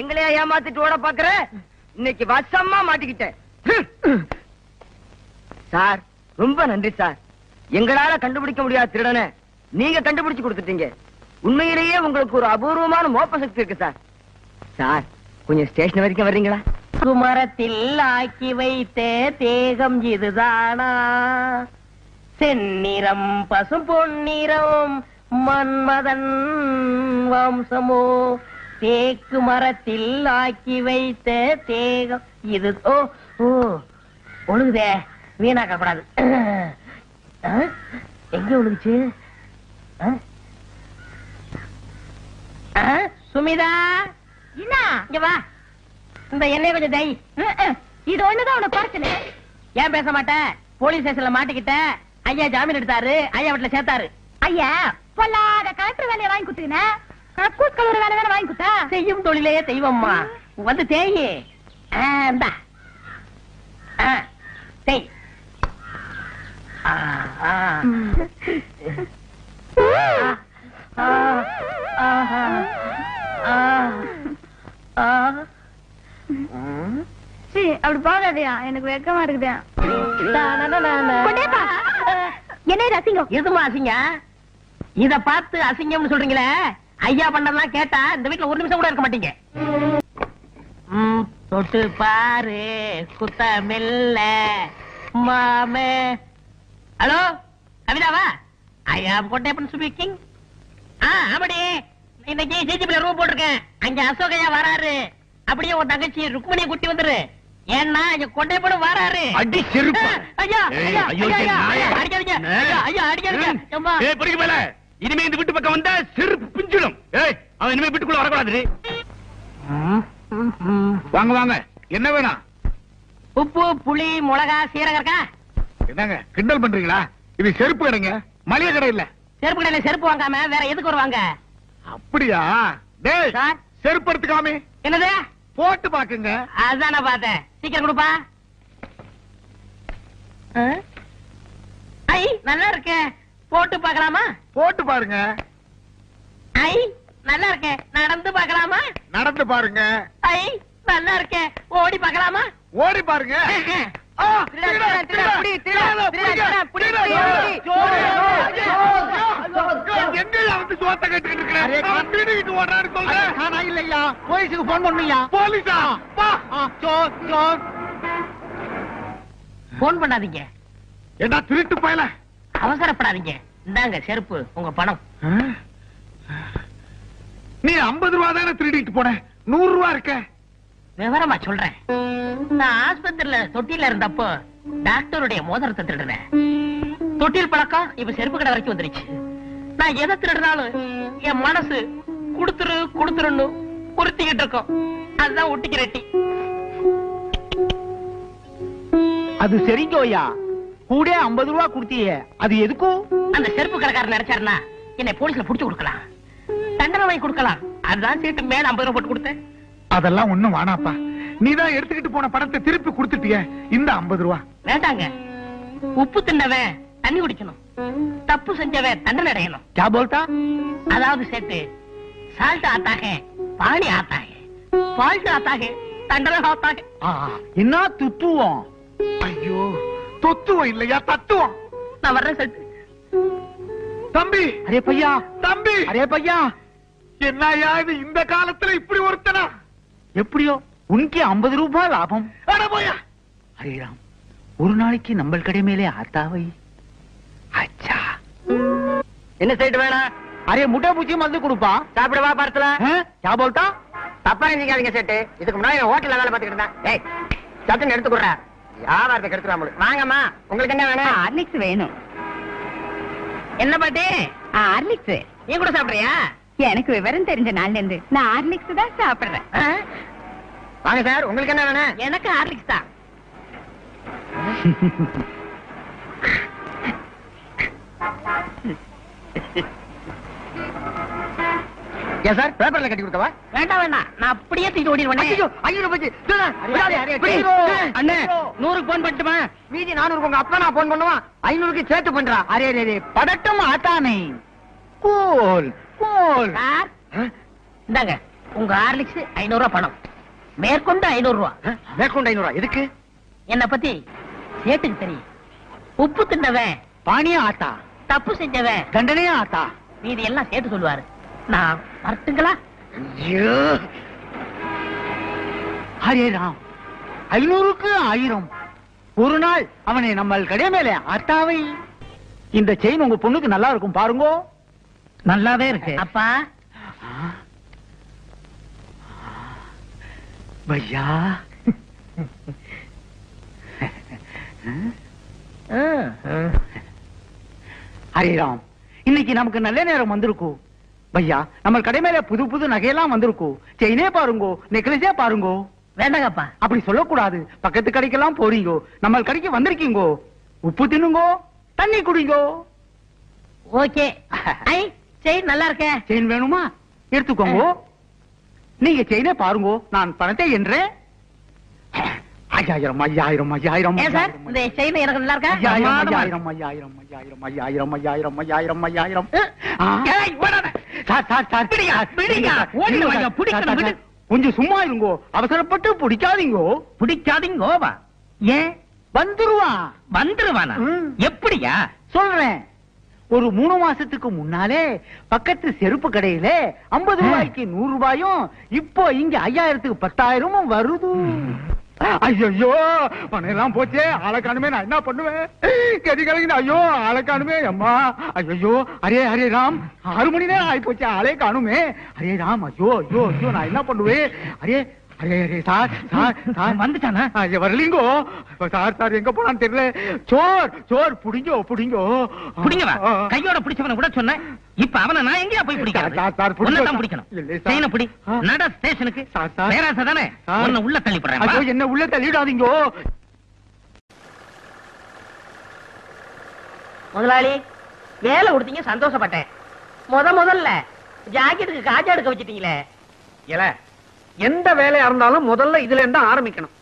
எங்களையா ஏமாத்திட்டு ஓட பாக்குற? இன்னைக்கு வசமா மாட்டிக்கிட்டேன் சார். ரொம்ப நன்றி சார். எங்களால கண்டுபிடிக்க முடியாத திருடனை நீங்க கண்டுபிடிச்சு கொடுத்துட்டீங்க. உண்மையிலேயே உங்களுக்கு ஒரு அபூர்வமான மோப்ப சக்தி இருக்கு சார். சார், கொஞ்சம் ஸ்டேஷன் வரைக்கும் வர்றீங்களா? குமரத்தில் ஆக்கி வைத்த தேகம் இதுதானா? செந்நிறம் பசும் பொன்னிறம் மன்மதன் வம்சமோ? தேக்கு மரத்தில் ஆக்கி வைத்த தேகம் இது. ஓ ஓ, ஒழுகுதே, வீணாக்க கூடாது. எங்க ஒழுகுச்சு? சுமிதா, என்ன இங்க வா. இந்த எண்ணெய் கொஞ்சம் தை. இது ஒண்ணுதான் உனக்கு குறைச்சல. ஏன் பேச மாட்டேன்? போலீஸ் ஸ்டேஷன்ல மாட்டிக்கிட்ட. ஐயா ஜாமீன் எடுத்தாரு, ஐயா வீட்டுல சேர்த்தாரு. ஐயா பொல்லாத கலெக்டர் வேலையை வாங்கி கொடுத்தீங்கன்னா கக்கூஸ் கலர் வேலை தானே வாங்கி கொடுத்தா? செய்யும் தொழிலே தெய்வம்மா. வந்து தேயி. இந்தா. தேய். அப்படி போகாதயா, எனக்கு வெக்கமா இருக்குதா. என்ன ரசிங்கம்? எதுமா அசிங்க? இத பார்த்து அசிங்கம்னு சொல்றீங்களே, ஐயா பண்ணதெல்லாம் கேட்டா இந்த வீட்டுல ஒரு நிமிஷம் கூட இருக்க மாட்டீங்க. தொட்டு பாரு குத்தமில்ல மாமே. ஹலோ கவிதாவா? ஐ ஆம் கொட்டையப்பன் ஸ்பீக்கிங். ஆமாடி, இன்னைக்கு ஜிஜிபில ரூம் போட்டிருக்கேன். அங்க அசோகையா வராரு. அப்படியே உன் தங்கச்சி ருக்மணியை கூட்டி வந்துரு. ஏன்னா இங்க கொட்டையப்பன் வராரு. அடி செருப்பு. ஐயா ஐயா ஐயோ, ஐயா நாயே. அடிக்காதீங்க. ஐயா அடிக்காதீங்க. அம்மா. ஏய், பொறுக்கி மேல. இனிமே இந்த வீட்டு பக்கம் வந்தா செருப்பு பிஞ்சிடும். ஏய், அவன் இனிமே வீட்டுக்குள்ள வரக்கூடாது. வாங்க வாங்க, என்ன வேணும்? உப்பு புளி மிளகா சீரகம் இருக்கா? என்னங்க கிண்டல் பண்றீங்களா? இது செருப்பு கடைங்க, மளிகை கடை இல்ல. செருப்பு கடையில செருப்பு வாங்காம வேற எதுக்கு வருவாங்க? அப்படியா? டேய், சார். செருப்பு எடுத்துக்காமே என்னது? போட்டு பாக்குங்க. அதான் நான் பார்த்தேன். சீக்கிரம் கொடுப்பா. ஐ நல்லா இருக்கே, போட்டு பார்க்கலாமா? போட்டு பாருங்க. ஐ நல்லா இருக்கே, நடந்து பார்க்கலாமா? நடந்து பாருங்க. ஐ நல்லா இருக்கே, ஓடி பார்க்கலாமா? ஓடி பாருங்க. எங்கயா வந்து சோத்த கட்டிட்டு இருக்கிறேன்? இல்லையா, போலீஸுக்கு போன் பண்ணுயா. போலீஸா? போன் பண்ணாதீங்க. என்ன திருட்டு பயல? அவசரப்படாதீங்க. இந்தாங்க செருப்பு, உங்க பணம். நீ 50 ரூபா தானே திருடிட்டு போன, 100 ரூபா இருக்க. விவரமா சொல்றேன். நான் ஆஸ்பத்திரியில தொட்டில இருந்தப்போ டாக்டருடைய மோதிரத்தை திருடுறேன். தொட்டில் பழக்கம் இப்ப செருப்பு கடை வரைக்கும் வந்துருச்சு. நான் எதை திருடினாலும் என் மனசு குடுத்துரு குடுத்துருன்னு உறுத்திக்கிட்டு இருக்கோம். அதுதான் ஒட்டிக்கு ரெட்டி. அது சரிங்கோயா, கூட 50 ரூபா கொடுத்தியே, அது எதுக்கும்? அந்த செருப்பு கடைக்காரர் நினைச்சாருன்னா என்னை போலீஸ்ல புடிச்சு கொடுக்கலாம். தண்டனை வாங்கி கொடுக்கலாம். அதுதான் சீட்டு மேல 50 ரூபாய் போட்டு கொடுத்தேன். அதெல்லாம் ஒண்ணும் வானாப்பா. நீதான் எடுத்துக்கிட்டு போன படத்தை திருப்பி கொடுத்துட்டிய. இந்த 50 ரூபா வேண்டாங்க. உப்பு தின்னவன் தண்ணி குடிக்கணும், தப்பு செஞ்சவன் தண்டனை அடையணும். क्या बोलता? அதாவது சேட்டு, சால்ட் ஆத்தாக பாணி ஆத்தாக, ஃபால்ட் ஆத்தாக தண்டனை ஆத்தாக. என்ன துத்துவம்? ஐயோ, தொத்துவம் இல்லையா, தத்துவம். நான் வர்றேன் சேட்டு. தம்பி, அரே பையா, தம்பி, அரே பையா, என்னையா இது இந்த காலத்துல இப்படி ஒருத்தனா? எப்படியோ உனக்கு 50 ரூபாய் லாபம். அட போயா. அரே ராம், ஒரு நாளைக்கு நம்ம கடை மேலே ஆத்தாவை. அச்சா, என்ன சைடு வேணா? அரே முட்டை பூச்சி மருந்து கொடுப்பா. சாப்பிடுவா படத்துல. क्या बोलता? தப்பா நினைக்காதீங்க சேட்டு. இதுக்கு முன்னாடி ஹோட்டல்ல வேலை பார்த்துக்கிட்டு இருந்தேன். ஏய், சட்டுன்னு எடுத்துக்குற. வியாபாரத்தை கெடுத்துறாம. வாங்கம்மா, உங்களுக்கு என்ன வேணும்? ஹார்லிக்ஸ் வேணும். என்ன பாட்டி? ஹார்லிக்ஸ். நீ கூட சாப்பிடுறியா? எனக்கு விவரம் தெரிஞ்ச நாள்ல இருந்து நான் ஹார்லிக்ஸ் தான் சாப்பிடுறேன். வாங்க சார், உங்களுக்கு என்ன வேணும்? எனக்கு ஹார்லிக்ஸ் தான். ஏன் சார், பேப்பர்ல கட்டி கொடுத்தவா? வேண்டாம் வேண்டாம், நான் அப்படியே தூக்கி ஓடிடுவேன். ஐயோ, 500 போச்சு. அண்ணே 100க்கு போன் பண்ணிட்டுமா? மீதி 400 உங்க அப்பா நான் போன் பண்ணுவான். 500க்கு சேர்த்து பண்றா. அரே ரே படட்டும் ஆத்தானே. Cool cool. சார் இந்தாங்க உங்க ஹார்லிக்ஸ் 500 ரூபாய் பணம். மேற்கொண்டு 500 ரூபாய். மேற்கொண்டு 500 ரூபாய் எதுக்கு? என்ன பத்தி சேட்டுக்கு தெரியும். உப்பு தின்னவன் பாணியா ஆத்தா, தப்பு செஞ்சவன் தண்டனையா ஆத்தா. மீதி எல்லாம் சேட்டு சொல்லுவாரு. நான் வரட்டுங்களா? ஐயோ, ஹரே ராம், 500க்கு 1000. ஒரு நாள் அவனை நம்ம கடை மேலே ஆத்தாவை. இந்த செயின் உங்க பொண்ணுக்கு நல்லா இருக்கும் பாருங்க. நல்லாவே இருக்கு. அப்பா பையா, ஹரே ராம், இன்னைக்கு நமக்கு நல்ல நேரம் வந்திருக்கும். பையா, நம்ம கடை மேல புது புது நகையெல்லாம் வந்திருக்கும். செயினே பாருங்கோ, நெக்லஸே பாருங்கோ. வேண்டாங்கப்பா. அப்படி சொல்லக்கூடாது. பக்கத்து கடைக்கெல்லாம் போறீங்கோ, நம்ம கடைக்கு வந்திருக்கீங்கோ. உப்பு தின்னுங்கோ, தண்ணி குடிங்கோ. ஓகே. ஐ செயின் நல்லா இருக்க. செயின் வேணுமா? எடுத்துக்கோங்க. நீங்க செயினே பாருங்கோ, நான் பணத்தை என்றேன். 5000 5000 5000. ஏன் சார் இந்த செயின் எனக்கு நல்லா இருக்கா? 5000 5000 5000 5000 5000 5000 5000. ஏய் ஓடாத. சார் பிடிங்க, பிடிங்க. ஓடிடு வாங்க, பிடிக்கணும், விடு. கொஞ்சம் சும்மா இருங்கோ, அவசரப்பட்டு பிடிக்காதீங்கோ. பிடிக்காதீங்கோவா? ஏன்? வந்துருவான். வந்துருவானா? எப்படியா? சொல்றேன். ஒரு 3 மாசத்துக்கு முன்னாலே பக்கத்து செருப்பு கடையில 50 ரூபாய்க்கு 100 ரூபாயும், இப்போ இங்க 5000க்கு 10,000 வருது. ஐயோ, பணம் போச்சே, ஆளை காணுமே, நான் என்ன பண்ணுவேன்? கதி கலங்கின. ஐயோ, ஆளை காணுமே அம்மா. ஐயோ, அரே ஹரே ராம், 6 மணி நேரம் ஆகி போச்சு, ஆளே காணுமே. ஹரே ராம், ஐயோ ஐயோ ஐயோ, நான் என்ன பண்ணுவேன்? Array array array sir sir sir வந்துட்டானா? வரலீங்கோ. சார் சார் எங்க போனான்னு தெரியல. சோர் சோர், புடிங்கோ புடிங்கோ. புடிங்கவா? கையோட பிடிச்சவன கூட சொன்னேன். இப்ப அவனை நான் எங்கயா போய் பிடிக்கிறது? உன்னை பிடிக்கணும். செயினை பிடி, நட ஸ்டேஷனுக்கு. பேராசை தானே, உன்னை உள்ள தள்ளி போடுறேன். என்ன உள்ள தள்ளிடாதீங்கோ. முதலாளி, வேலை கொடுத்தீங்க, சந்தோஷப்பட்டேன். முதல்ல ஜாக்கெட்டுக்கு காஜா எடுக்க வச்சிட்டீங்களே. இல்ல, எந்த வேலையா இருந்தாலும் முதல்ல இதுல இருந்தா ஆரம்பிக்கணும்.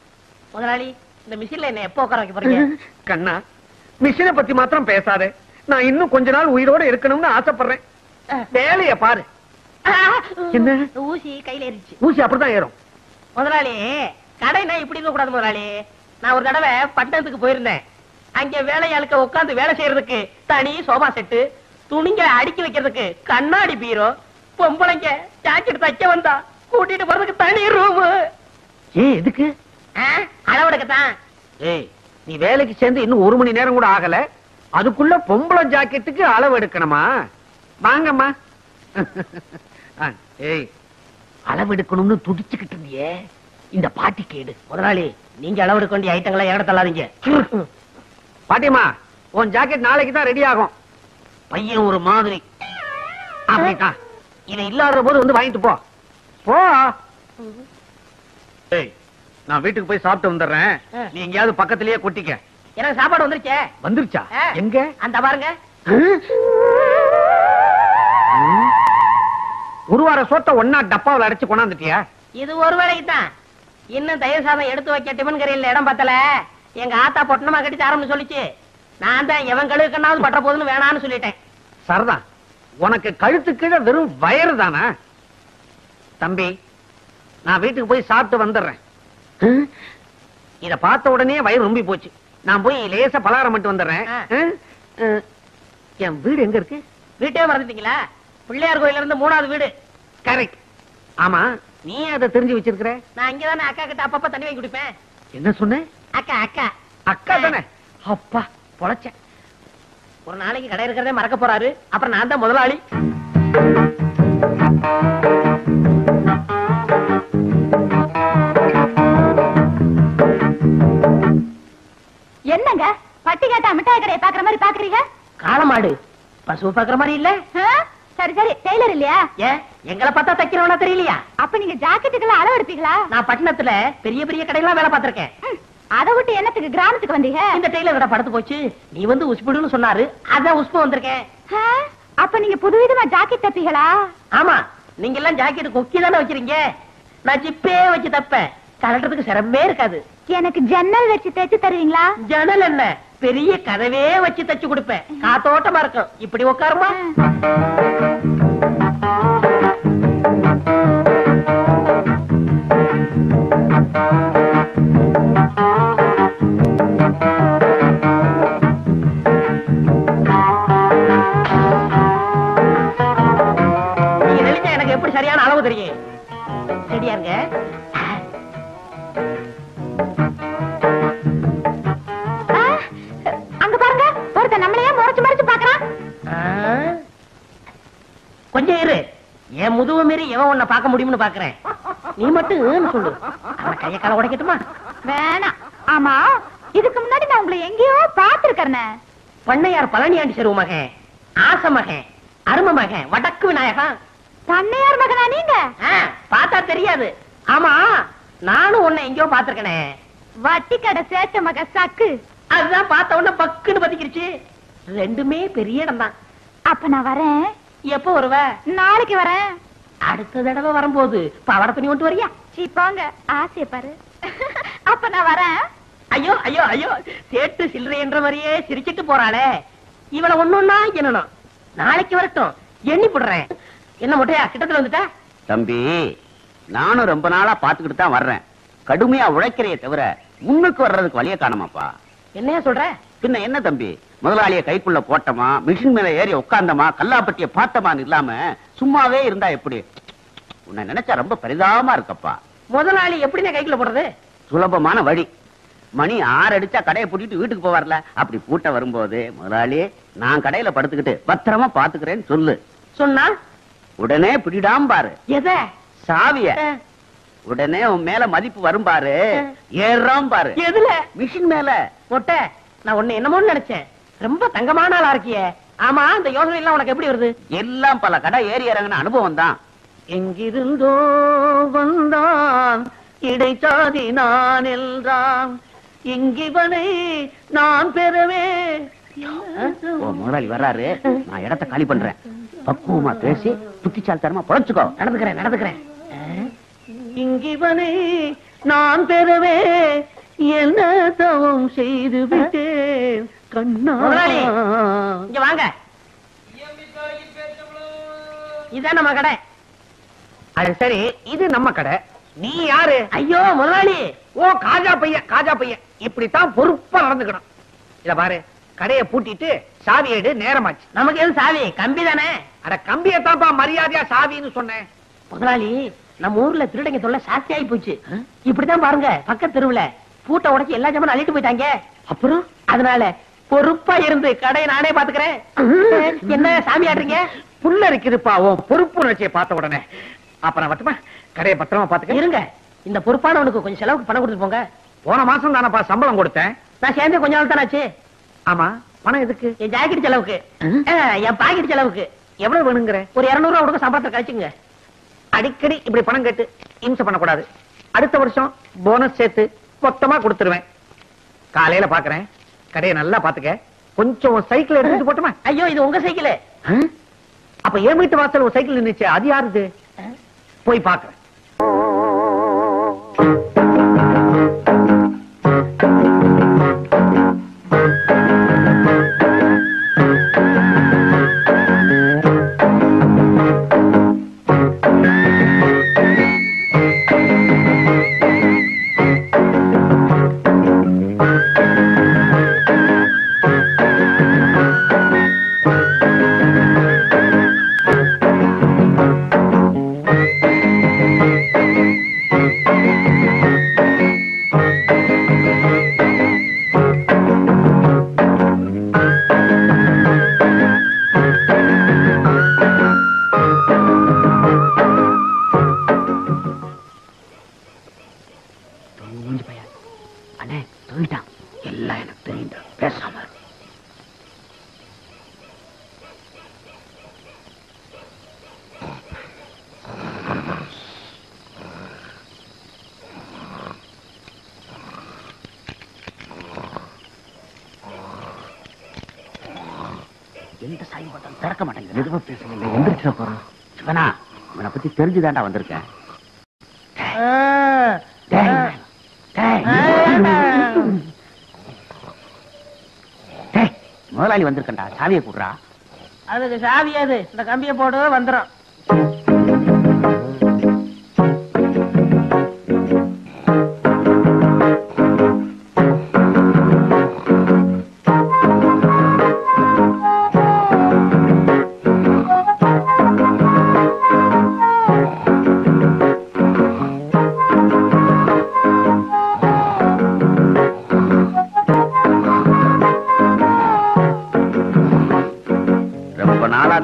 முதலாளி, இந்த மிஷின்ல என்ன எப்போ உட்கார வைக்க போறீங்க? கண்ணா, மிஷினை பத்தி மாத்திரம் பேசாதே. நான் இன்னும் கொஞ்ச நாள் உயிரோட இருக்கணும்னு ஆசைப்படுறேன். வேலைய பாரு. என்ன ஊசி கையில ஏறிச்சு? ஊசி அப்படிதான் ஏறும். முதலாளி, கடைனா இப்படி இருக்க கூடாது முதலாளி. நான் ஒரு தடவை பட்டணத்துக்கு போயிருந்தேன். அங்க வேலையாளுக்க உட்கார்ந்து வேலை செய்யறதுக்கு தனி சோபா செட்டு, துணிங்க அடுக்கி வைக்கிறதுக்கு கண்ணாடி பீரோ, பொம்பளைங்க ஜாக்கெட் தைக்க வந்தா கூட்டிட்டு போறதுக்கு தனி ரூம். எதுக்கு? அளவெடுக்கத்தான். ஏய், நீ வேலைக்கு சேர்ந்து இன்னும் 1 மணி நேரம் கூட ஆகல, அதுக்குள்ள பொம்பளை ஜாக்கெட்டுக்கு அளவு எடுக்கணுமா? வாங்கம்மா. ஏய், அளவு எடுக்கணும்னு துடிச்சுக்கிட்டு இருந்தியே, இந்த பாட்டி கேடு. முதலாளி, நீங்க அளவெடுக்க வேண்டிய ஐட்டங்களை ஏட தள்ளாதீங்க. பாட்டிமா, உன் ஜாக்கெட் நாளைக்கு தான் ரெடி ஆகும். பையன் ஒரு மாதிரி. அப்படிதான், இதை இல்லாத போது வந்து வாங்கிட்டு போ. போ. ஏய், நான் வீட்டுக்கு போய் சாப்பிட்டு வந்துடுறேன். நீ எங்கேயாவது பக்கத்திலேயே கொட்டிக்க. எனக்கு சாப்பாடு வந்துருச்சே. வந்துருச்சா? எங்க? அந்த பாருங்க. ஒரு வார சோத்த ஒன்னா டப்பாவில் அடைச்சு கொண்டாந்துட்டியா? இது ஒரு வேளைக்கு தான். இன்னும் தயிர் சாதம் எடுத்து வைக்க டிபன் கரையில் இடம் பத்தல. எங்க ஆத்தா பொட்டணமா கட்டி தரம்னு சொல்லிச்சு. நான் தான் எவன் கழுவுக்கண்ணாவது பட்ட போதுன்னு வேணான்னு சொல்லிட்டேன். சரதான், உனக்கு கழுத்து கீழே வெறும் வயறு தானே? தம்பி, நான் வீட்டுக்கு போய் சாப்பிட்டு வந்துடுறேன். இத பார்த்த உடனே வயிறு ரொம்பி போச்சு. நான் போய் லேசா பலகாரம் மட்டும் வந்துடுறேன். என் வீடு எங்க இருக்கு? வீட்டே மறந்துட்டீங்களா? பிள்ளையார் கோயில இருந்து 3வது வீடு. கரெக்ட். ஆமா, நீ அதை தெரிஞ்சு வச்சிருக்கிற? நான் இங்கதானே அக்கா கிட்ட அப்பப்ப தண்ணி வாங்கி குடிப்பேன். என்ன சொன்ன? அக்கா அக்கா அக்கா தானே? அப்பா பொழைச்சேன். ஒரு நாளைக்கு கடை இருக்கிறதே மறக்க போறாரு. அப்புறம் நான் தான் முதலாளி. என்னங்க பட்டி கேட்டா மிட்டாய் கடையை பாக்குற மாதிரி பாக்குறீங்க? காளமாடு பசு பாக்குற மாதிரி இல்ல. சரி சரி, டெய்லர் இல்லையா? ஏன் எங்களை பார்த்தா தைக்கிறவனா தெரியலையா? அப்ப நீங்க ஜாக்கெட்டுக்கெல்லாம் அளவு எடுப்பீங்களா? நான் பட்டணத்துல பெரிய பெரிய கடையெல்லாம் வேலை பார்த்திருக்கேன். அதை விட்டு என்னத்துக்கு கிராமத்துக்கு வந்தீங்க? இந்த டெய்லர் கடை படுத்து போச்சு. நீ வந்து உஸ்புடுன்னு சொன்னாரு, அதான் உஸ்பு வந்திருக்கேன். அப்ப நீங்க புதுவிதமா ஜாக்கெட் தப்பீங்களா? ஆமா, நீங்க எல்லாம் ஜாக்கெட் கொக்கி தானே வச்சிருக்கீங்க. நான் ஜிப்பே வச்சு தப்பேன். கலட்டுறதுக்கு சிரமமே இருக்காது. எனக்கு ஜன்னல் வச்சு தைச்சு தருவீங்களா? ஜன்னல் என்ன, பெரிய கதவே வச்சு தச்சு கொடுப்பேன். காத்தோட்டமா இருக்கும். இப்படி உட்காருமா. நீங்க நெளிச்சா எனக்கு எப்படி சரியான அளவு தெரியும். ரெடியா இருங்க. அங்க பாருங்க, ஒருத்தன் நம்மளையே முறைச்சு முறைச்சு பாக்குறான். கொஞ்சம் இரு, என் முதுவை மீறி எவன் உன்னை பார்க்க முடியும்னு பாக்குறேன். நீ மட்டும் சொல்லு, அவன் கைய கால உடைக்கட்டுமா? வேணாம். ஆமா, இதுக்கு முன்னாடி நான் உங்களை எங்கேயோ பாத்துருக்கேன். பண்ணையார் பழனியாண்டி செருவு மகன், ஆச மகன், அரும மகன், வடக்கு விநாயகன். பண்ணையார் மகனா நீங்க? பார்த்தா தெரியாது. ஆமா, நானும் உன்னை எங்கேயோ பாத்துருக்கனே. வட்டி கடை சேட்ட மக சக்கு. அதுதான் பார்த்த உடனே பக்குன்னு பத்திக்கிருச்சு. ரெண்டுமே பெரிய இடம் தான். அப்ப நான் வரேன். எப்ப வருவ? நாளைக்கு வரேன். அடுத்த தடவை வரும்போது பவட துணி கொண்டு வரியா? சீ போங்க, ஆசைய பாரு. அப்ப நான் வரேன். ஐயோ ஐயோ ஐயோ, சேட்டு சில்லறை என்ற மாதிரியே சிரிச்சிட்டு போறாளே. இவள ஒண்ணுன்னா என்னணும். நாளைக்கு வரட்டும், எண்ணி போடுறேன். என்ன முட்டையா கிட்டத்துல வந்துட்டா? தம்பி, நானும் ரொம்ப நாளா பாத்துக்கிட்டு தான் வர்றேன். கடுமையா உழைக்கிறைய தவிர முன்னுக்கு வர்றதுக்கு வழிய காணமாப்பா. என்னையா சொல்ற? பின்ன என்ன தம்பி, முதலாளிய கைக்குள்ள போட்டமா, மிஷின் மேல ஏறி உட்கார்ந்தமா, கல்லாப்பட்டிய பார்த்தமான்னு இல்லாம சும்மாவே இருந்தா எப்படி? உன்னை நினைச்சா ரொம்ப பரிதாபமா இருக்கப்பா. முதலாளி எப்படின்னு கைக்குள்ள போடுறது? சுலபமான வழி. மணி 6 அடிச்சா கடையை பூட்டிட்டு வீட்டுக்கு போவார்ல, அப்படி பூட்ட வரும்போது முதலாளி நான் கடையில படுத்துக்கிட்டு பத்திரமா பாத்துக்கிறேன்னு சொல்லு. சொன்னா உடனே பிடிடாம பாரு எத? சாவிய. உடனே உன் மேல மதிப்பு வரும் பாரு, ஏறாம் பாரு. எதுல? மிஷின் மேல. மொட்டை, நான் உன்னை என்னமோன்னு நினைச்சேன். ரொம்ப தங்கமான ஆளா இருக்கியே. ஆமா, இந்த யோசனை எல்லாம் உனக்கு எப்படி வருது? எல்லாம் பல கடை ஏறி இறங்கின அனுபவம் தான். எங்கிருந்தோ வந்தான் இடைச்சாதி நான் என்றான், இங்கிவனை நான் பெறவே. முதலாளி வர்றாரு, நான் இடத்த காலி பண்றேன். பக்குவமா பேசி புத்திச்சாலித்தனமா பொழைச்சுக்கோ. நடந்துக்கிறேன். இங்கிவனை நான் பெறவே என்ன தவம் செய்து விட்டேன் கண்ணா. முதலாளி, இங்க வாங்க. இதான் நம்ம கடை. அது சரி, இது நம்ம கடை. நீ யாரு? ஐயோ முதலாளி. ஓ, காஜா பையன். இப்படித்தான் பொறுப்பா நடந்துக்கணும். இத பாரு, கடையை பூட்டிட்டு சாவி எடு, நேரமாச்சு. நமக்கு எது சாவி? கம்பி தானே. அட கம்பியத்தான்ப்பா மரியாதையா சாவின்னு சொன்னேன். முதலாளி, நம்ம ஊர்ல திருடங்க தொல்லை சாஸ்தி ஆகி போச்சு. இப்படித்தான் பாருங்க, பக்கத்து தெருவுல பூட்டை உடைச்சு எல்லா ஜாமானும் அள்ளிட்டு போயிட்டாங்க. அப்புறம் அதனால பொறுப்பா இருந்து கடையை நானே பாத்துக்கிறேன். என்ன சாமி ஆடுறீங்க? புல்ல இருக்குதுப்பா உன் பொறுப்பு உணர்ச்சியை பார்த்த உடனே. அப்புறம் வட்டுமா, கடையை பத்திரமா பாத்துக்க. இருங்க, இந்த பொறுப்பானவனுக்கு கொஞ்சம் செலவுக்கு பணம் கொடுத்து போங்க. போன மாசம் தானப்பா சம்பளம் கொடுத்தேன். நான் சேர்ந்து கொஞ்ச நாள் தானே ஆச்சு. ஆமா, பணம் எதுக்கு? என் ஜாக்கெட் செலவுக்கு, என் பாக்கெட் செலவுக்கு. எவ்வளவு வேணுங்கிற? ஒரு 200 ரூபா கொடுக்க சம்பளத்தை கழிச்சுங்க. அடிக்கடி இப்படி பணம் கேட்டு இம்சை பண்ணக்கூடாது. அடுத்த வருஷம் போனஸ் சேர்த்து மொத்தமா கொடுத்துருவேன். காலையில பாக்குறேன். கடையை நல்லா பாத்துக்க. கொஞ்சம் சைக்கிள் எடுத்துட்டு போட்டுமா? ஐயோ, இது உங்க சைக்கிள். அப்ப என் வீட்டு வாசல் ஒரு சைக்கிள் நின்னுச்சு, அது யாருது? போய் பாக்குறேன். எந்த சாய் பார்த்தாலும் திறக்க மாட்டேங்குது. எதுவா பேசுறீங்க? எந்திரிச்சு போறோம். சிவனா, இவனை பத்தி தெரிஞ்சுதான்டா வந்திருக்கேன். முதலாளி வந்திருக்கா, சாவியை கூடுறா. அதுக்கு சாவியாது, இந்த கம்பியை போடு வந்துடும்.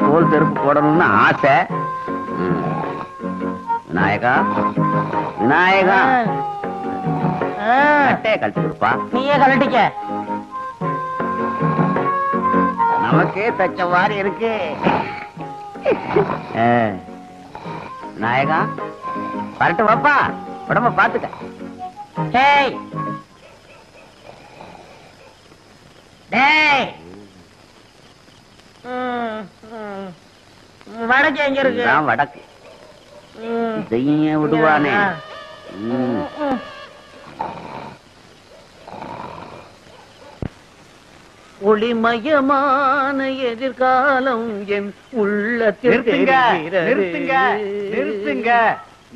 தோல் செருப்பு போடணும்னு ஆசை. விநாயகா, விநாயகா, கட்டையை கழட்டி கொடுப்பா. நீயே கழட்டிக்க. நமக்கே தச்ச மாதிரி இருக்கு. விநாயகா, வரட்டு வாப்பா, உடம்ப பாத்துக்க. டேய் டேய், வடக்கு எங்க இருக்கு? வடக்கு. இதையும் விடுவானே. ஒளிமயமான எதிர்காலம் என் உள்ளத்தில்.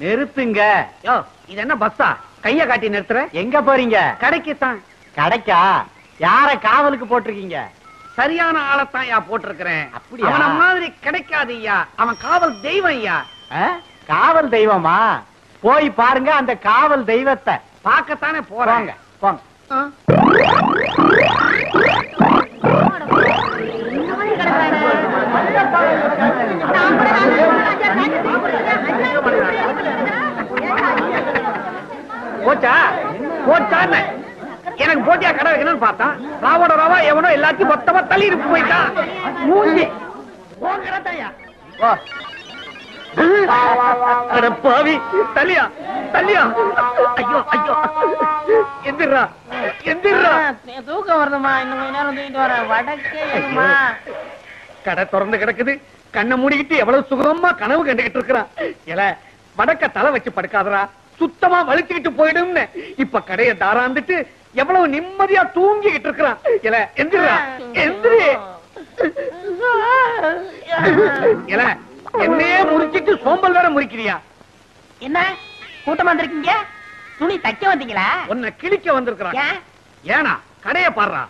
நிறுத்துங்க. யோ, இது என்ன பஸ்ஸா? கைய காட்டி நிறுத்துற? எங்க போறீங்க? கடைக்குத்தான். கடைக்கா? யார காவலுக்கு போட்டிருக்கீங்க? சரியான ஆளத்தான் யா போட்டிருக்கிறேன். அவன மாதிரி கிடைக்காது ஐயா. அவன் காவல் தெய்வம் ஐயா. காவல் தெய்வமா? போய் பாருங்க அந்த காவல் தெய்வத்தை. பார்க்கத்தானே போறாங்க. போங்க. போச்சா? போச்சான்னு எனக்கு போட்டியா கடை வைக்கணும்னு பார்த்தான். ராவோட ராவா எவனோ எல்லாத்தையும் மொத்தமா தள்ளி இருக்கு போயிட்டான். மூஞ்சி பாவி. தள்ளியா தள்ளியா. ஐயோ ஐயோ, எந்திரா எந்திரா. தூக்கம் வருதுமா, இன்னும் கொஞ்ச நேரம் தூக்கிட்டு வரேன். வடக்கே கடை திறந்து கிடக்குது. கண்ணை மூடிக்கிட்டு எவ்வளவு சுகமா கனவு கண்டுகிட்டு இருக்கிறான். இல்ல வடக்க தலை வச்சு படுக்காதரா, சுத்தமா வலிச்சுக்கிட்டு போயிடும்னு இப்ப கடையை தாராந்துட்டு எவ்வளவு நிம்மதியா தூங்கிக்கிட்டு இருக்கிறான். இல்ல எந்திரா எந்திரி. இல்ல என்னையே முறிச்சிட்டு சோம்பல் வேற முறிக்கிறியா? என்ன கூட்டமா வந்திருக்கீங்க? துணி தைக்க வந்தீங்களா? உன்னை கிழிக்க வந்திருக்கிறான். ஏனா கடைய பாடுறா.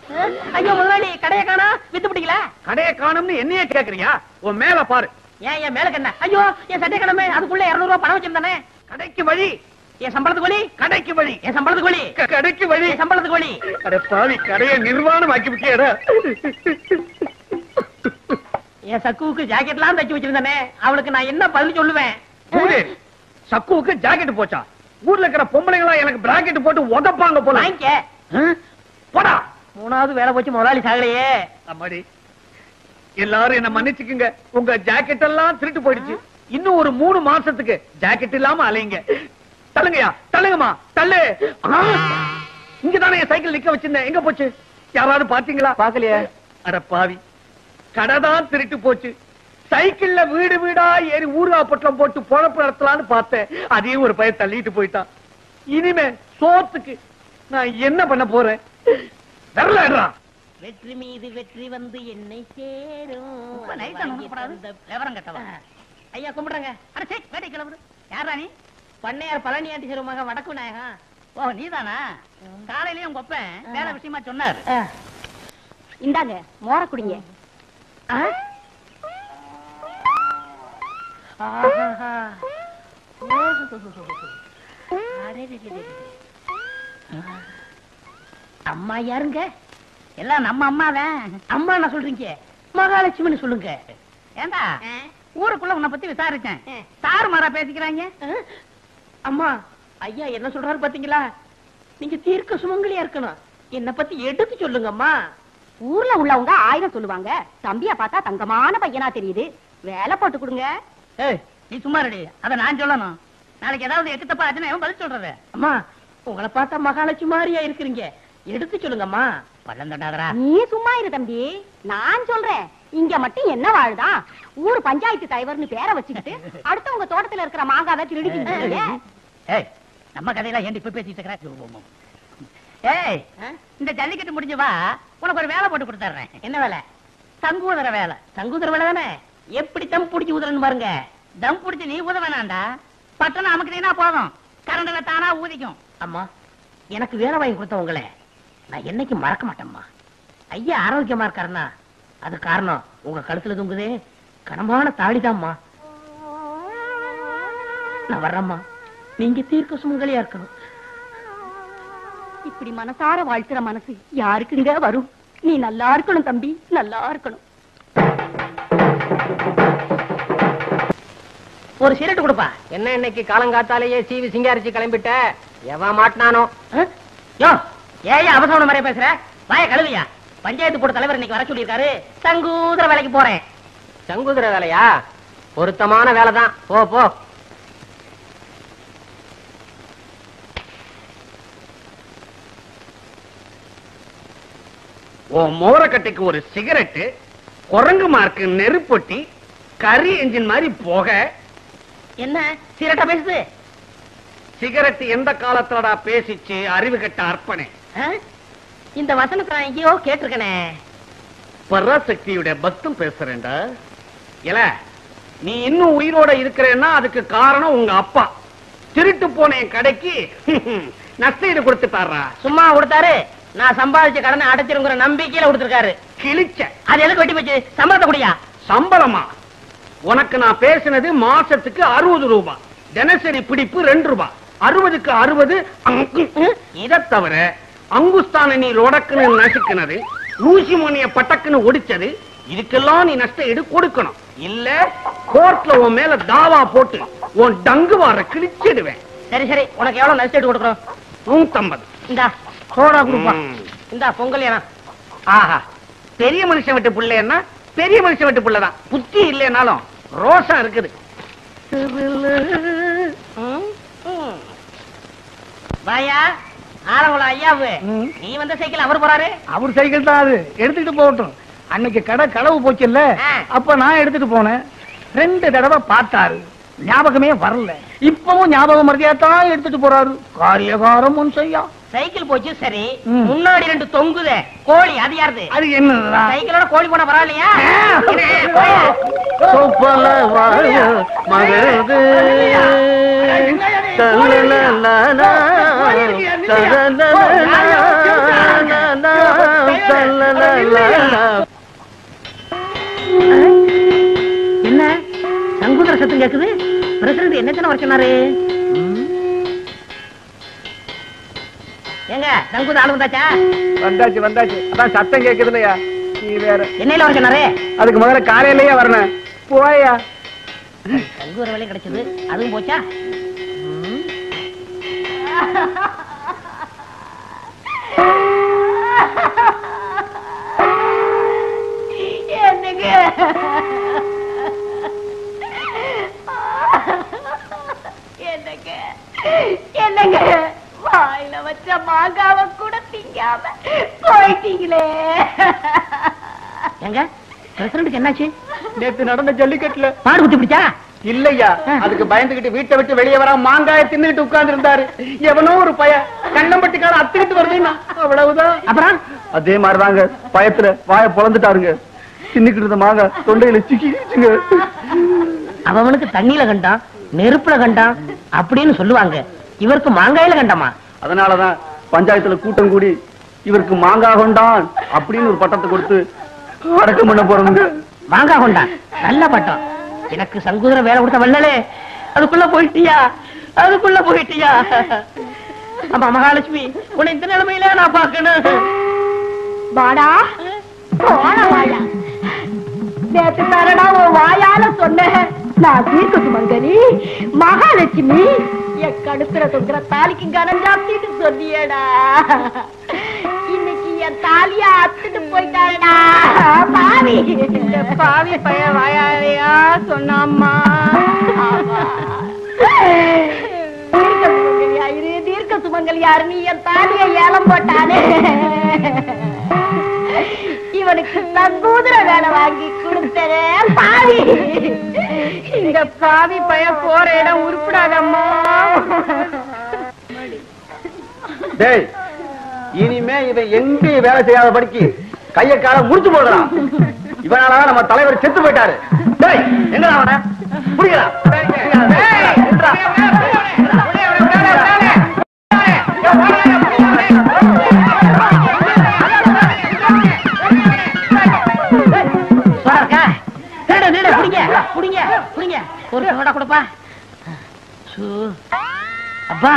ஐயோ முதலாளி, கடைய காணா, வித்து பிடிக்கல. கடைய காணும்னு என்னையே கேக்குறியா? உன் மேல பாரு. ஏன் என் மேல என்ன? ஐயோ என் சட்டை கடமை, அதுக்குள்ள 200 ரூபாய் பணம் வச்சிருந்தானே. கடைக்கு வழி. என் சம்பளத்துக்கு வழி. கடைக்கு வழி. என் சம்பளத்துக்கு வழி. கடைக்கு வழி. என் சம்பளத்துக்கு வழி. அட பாவி, கடையை நிர்வாணம் ஆக்கி விட்டியடா. என் சக்குவுக்கு ஜாக்கெட்லாம் தைச்சு வச்சிருந்தானே, அவளுக்கு நான் என்ன பதில் சொல்லுவேன்? சக்குவுக்கு ஜாக்கெட் போச்சா? ஊர்ல இருக்கிற பொம்பளைங்களா எனக்கு பிராக்கெட் போட்டு உதப்பாங்க போல. வாங்கிக்க. போடா. 3வது வேலை போச்சு, முதலாளி சாகலையே. அம்மாடி, எல்லாரும் என்ன மன்னிச்சுக்குங்க. உங்க ஜாக்கெட் எல்லாம் திருட்டு போயிடுச்சு. இன்னும் ஒரு 3 மாசத்துக்கு ஜாக்கெட் இல்லாம அலைங்க. தள்ளுங்கயா, தள்ளுங்கம்மா, தள்ளு. இங்கதானே என் சைக்கிள் நிக்க வச்சிருந்தேன். எங்க போச்சு? யாராவது பாத்தீங்களா? பாக்கலையே. அட பாவி, கடை தான் திருட்டு போச்சு. சைக்கிள்ல வீடு வீடா ஏறி ஊறுகாய் பொட்டலம் போட்டு பொழப்பு நடத்தலான்னு பார்த்தேன். அதையும் ஒரு பையன் தள்ளிட்டு போயிட்டான். இனிமே சோத்துக்கு நான் என்ன பண்ண போறேன்? வரலடா. வெற்றி மீது வெற்றி வந்து என்னை சேரும். விவரம் கட்டவா ஐயா கும்பிடுறங்க. அட சே வேட்டை கிளம்புது. யாரா நீ? பண்ணையார் பழனி ஆண்டி சிறு மகன் வடக்கு நாயகம். ஓ நீதானா? காலையிலயும் உங்க அப்பன் வேலை விஷயமா சொன்னாரு. இந்தாங்க மோர குடிங்க. அம்மா யாருங்க? எல்லாம் நம்ம அம்மாதான். அம்மா நான் சொல்றீங்க மகாலட்சுமின்னு சொல்லுங்க. ஏண்டா ஊருக்குள்ள உன்னை பத்தி விசாரிச்சேன். தாறுமாறா பேசிக்கிறாங்க. அம்மா ஐயா என்ன சொல்றாரு பாத்தீங்களா? நீங்க தீர்க்க சுமங்கலியா இருக்கணும். என்ன பத்தி எடுத்து சொல்லுங்க அம்மா. ஊர்ல உள்ளவங்க 1000 சொல்லுவாங்க. தம்பியா பார்த்தா தங்கமான பையனா தெரியுது. வேலை போட்டு கொடுங்க. ஏய் நீ சும்மா ரெடி. அத நான் சொல்லணும். நாளைக்கு ஏதாவது எக்கு தப்பா ஆச்சுன்னா பதில் சொல்றது. அம்மா உங்களை பார்த்தா மகாலட்சுமி மாதிரியா இருக்கிறீங்க. எடுத்து சொல்லுங்கம்மா. பள்ளம் தட்டாதரா. நீ சும்மா இரு தம்பி. நான் சொல்றேன். இங்க மட்டும் என்ன வாழுதான்? ஊர் பஞ்சாயத்து தலைவர்னு பேரை வச்சுக்கிட்டு அடுத்தவங்க தோட்டத்துல இருக்கிற மாங்காவை திருடிக்கிட்டு. ஏய் நம்ம கதையெல்லாம் ஏன் இப்ப பேசிட்டு இருக்கிற? ஏய் இந்த ஜல்லிக்கட்டு முடிஞ்சு வா, உனக்கு ஒரு வேலை போட்டு கொடுத்துறேன். என்ன வேலை? சங்கூதர வேலை. சங்கூதர வேலை தானே? எப்படி தம் பிடிச்சி ஊதுறன்னு பாருங்க. தம் பிடிச்சு நீ ஊத வேணாண்டா. பட்டணம் அமுக்கிட்டீங்கன்னா போதும், கரண்டில் தானா ஊதிக்கும். அம்மா எனக்கு வேலை வாங்கி கொடுத்தவங்களே நான் என்னைக்கு மறக்க மாட்டேம்மா. ஐயா ஆரோக்கியமா இருக்காருன்னா அது காரணம் உங்க கழுத்துல தொங்குதே கனமான தாடிதாம்மா. நான் வர்றேம்மா. நீங்க தீர்க்க சுமங்கலியா இருக்கணும். இப்படி மனசார வாழ்த்துற மனசு யாருக்குங்க வரும்? நீ நல்லா இருக்கணும் தம்பி, நல்லா இருக்கணும். ஒரு சிரட்டு கொடுப்பா. என்ன இன்னைக்கு காலங்காத்தாலேயே சீவி சிங்காரிச்சு கிளம்பிட்ட? எவன் மாட்டினானோ? யோ ஏன் அவசரம் மாதிரியே பேசுற? வாய கழுவியா. பஞ்சாயத்து போர்டு தலைவர் இன்னைக்கு வர சொல்லியிருக்காரு. சங்கூதர வேலைக்கு போறேன். சங்குதிர வேலையா? பொருத்தமான வேலைதான். போ போ. மோரக்கட்டைக்கு ஒரு சிகரெட்டு, குரங்கு மார்க்கு நெருப்பொட்டி, கரி என்ஜின் மாதிரி போக. என்ன சிரட்டா பேசுது? சிகரெட் எந்த காலத்துலடா பேசிச்சு? அறிவு கட்ட அர்ப்பணே. இந்த வசனத்தை நான் எங்கேயோ கேட்டிருக்கனே. பராசக்தியுடைய பக்தம் பேசுறேன்டா. இல்ல நீ இன்னும் உயிரோட இருக்கிறேன்னா அதுக்கு காரணம் உங்க அப்பா. திருட்டு போன கடைக்கு நஷ்டஈடு கொடுத்துட்டாரா? சும்மா கொடுத்தாரு. நான் சம்பாதிச்ச கடனை அடைச்சிருங்கிற நம்பிக்கையில கொடுத்திருக்காரு. கிழிச்ச. அது எதுக்கு வெட்டி வச்சு சம்பளத்தை குடியா? சம்பளமா? உனக்கு நான் பேசினது மாசத்துக்கு 60 ரூபாய், தினசரி பிடிப்பு 2 ரூபாய். 60க்கு 60. இதை தவிர அங்குஸ்தான நீ லொடக்குன்னு நசுக்கினது, ஊசி மணிய பட்டக்குன்னு ஒடிச்சது, இதுக்கெல்லாம் நீ நஷ்ட ஈடு கொடுக்கணும். இல்ல கோர்ட்ல உன் மேல தாவா போட்டு உன் டங்கு வார கிழிச்சிடுவேன். சரி சரி, உனக்கு எவ்வளவு நஷ்ட ஈடு கொடுக்கணும்? 150. இந்தா சோடா கொடுப்பா. இந்தா பொங்கல். ஏனா ஆஹா, பெரிய மனுஷன் விட்டு பிள்ளைன்னா பெரிய மனுஷன் விட்டு பிள்ளைதான். புத்தி இல்லைனாலும் ரோஷம் இருக்குது. வாயா ஆரங்குளம் ஐயாவு. நீ வந்த சைக்கிள் அவர் போறாரு. அவர் சைக்கிள் தான் அது, எடுத்துட்டு போகட்டும். அன்னைக்கு கடை களவு போச்சுல்ல, அப்ப நான் எடுத்துட்டு போனேன். 2 தடவை பார்த்தாரு, ஞாபகமே வரல. இப்பவும் ஞாபகம் மறதியாத்தான் எடுத்துட்டு போறாரு. காரியகாரம் முன் செய்யா. சைக்கிள் போச்சு சரி, முன்னாடி 2 தொங்குதே கோழி, அது யாருது? அது என்ன? சைக்கிளோட கோழி போனா பரவாயில்லையா? என்ன சங்குதர சத்தம் கேக்குது? பிரசிடண்ட் என்ன வர சொன்னாரு? ஏங்க சங்குத ஆளு வந்தாச்சா? வந்தாச்சு வந்தாச்சு. அதான் சத்தம் கேக்குது இல்லையா? நீ வேற என்னையில வர சொன்னாரு? அதுக்கு முதல்ல காலையிலேயே வரணும். போயா. சங்குதர வேலை கிடைச்சது, அதுவும் போச்சா? என்னங்க என்னங்க என்னங்க வாயில வச்ச மாங்காவை கூட திங்காம போயிட்டீங்களே. எங்க பிரசிடண்ட்டுக்கு என்னாச்சு? நேத்து நடந்த ஜல்லிக்கட்டுல மாடு குத்தி பிடிச்சா இல்லையா, அதுக்கு பயந்துகிட்டு வீட்டை விட்டு வெளியே வர மாங்காய தின்னுட்டு உட்கார்ந்து இருந்தாரு. எவனோ ஒரு பய கண்ணம்பட்டிக்கார அத்துக்கிட்டு வருதுன்னா அவ்வளவுதான். அப்புறம் அதே மாதிரிதாங்க பயத்துல வாய பொழந்துட்டாருங்க. தின்னுக்கிட்டு இருந்த மாங்காய் தொண்டையில சிக்கிச்சுங்க. அவனுக்கு தண்ணியில கண்டான் நெருப்புல கண்டான் அப்படின்னு சொல்லுவாங்க. இவருக்கு மாங்காயில கண்டாமா? அதனாலதான் பஞ்சாயத்துல கூட்டம் கூடி இவருக்கு மாங்காய் கொண்டான் அப்படின்னு ஒரு பட்டத்தை கொடுத்து அடக்கம் பண்ண போறோம்ங்க. மாங்காய் கொண்டான், நல்ல பட்டம். எனக்கு சங்கூதர வேலை கொடுத்த வல்லலே, அதுக்குள்ள போயிட்டியா? அதுக்குள்ள போயிட்டியா? ஆமா மகாலட்சுமி, உன்னை இந்த நிலைமையில நான் பாக்கணும். வாடா வாயா, நேற்று தரடா உன் வாயால சொன்ன நான் தீர்க்க சுமங்கலி மகாலட்சுமி என் கடுப்புற தொங்குற தாலிக்கு கனம் ஜாஸ்திட்டு சொன்னியடா. இன்னைக்கு என் தாலியா அத்துட்டு போயிட்டாடா பாவி. இந்த பாவி பைய வாயாலையா சொன்னாம்மா. தீர்க்க சுமங்கலியாரு நீ என் தாலியை ஏலம் போட்டானே. இவனுக்கு சங்கூதர வேலை வாங்கி கொடுத்தனே பாவி. இந்த பாவி பைய போற இடம் உருப்படாதம்மா. டேய், இனிமே இவன் எங்க வேலை செய்யாத படிக்கு கைய கால முடிச்சு போடுறான். இவனால நம்ம தலைவர் செத்து போயிட்டாரு. டேய், எங்க அவன புடிக்கலாம். ஒரு சோடா கொடுப்பா. அப்பா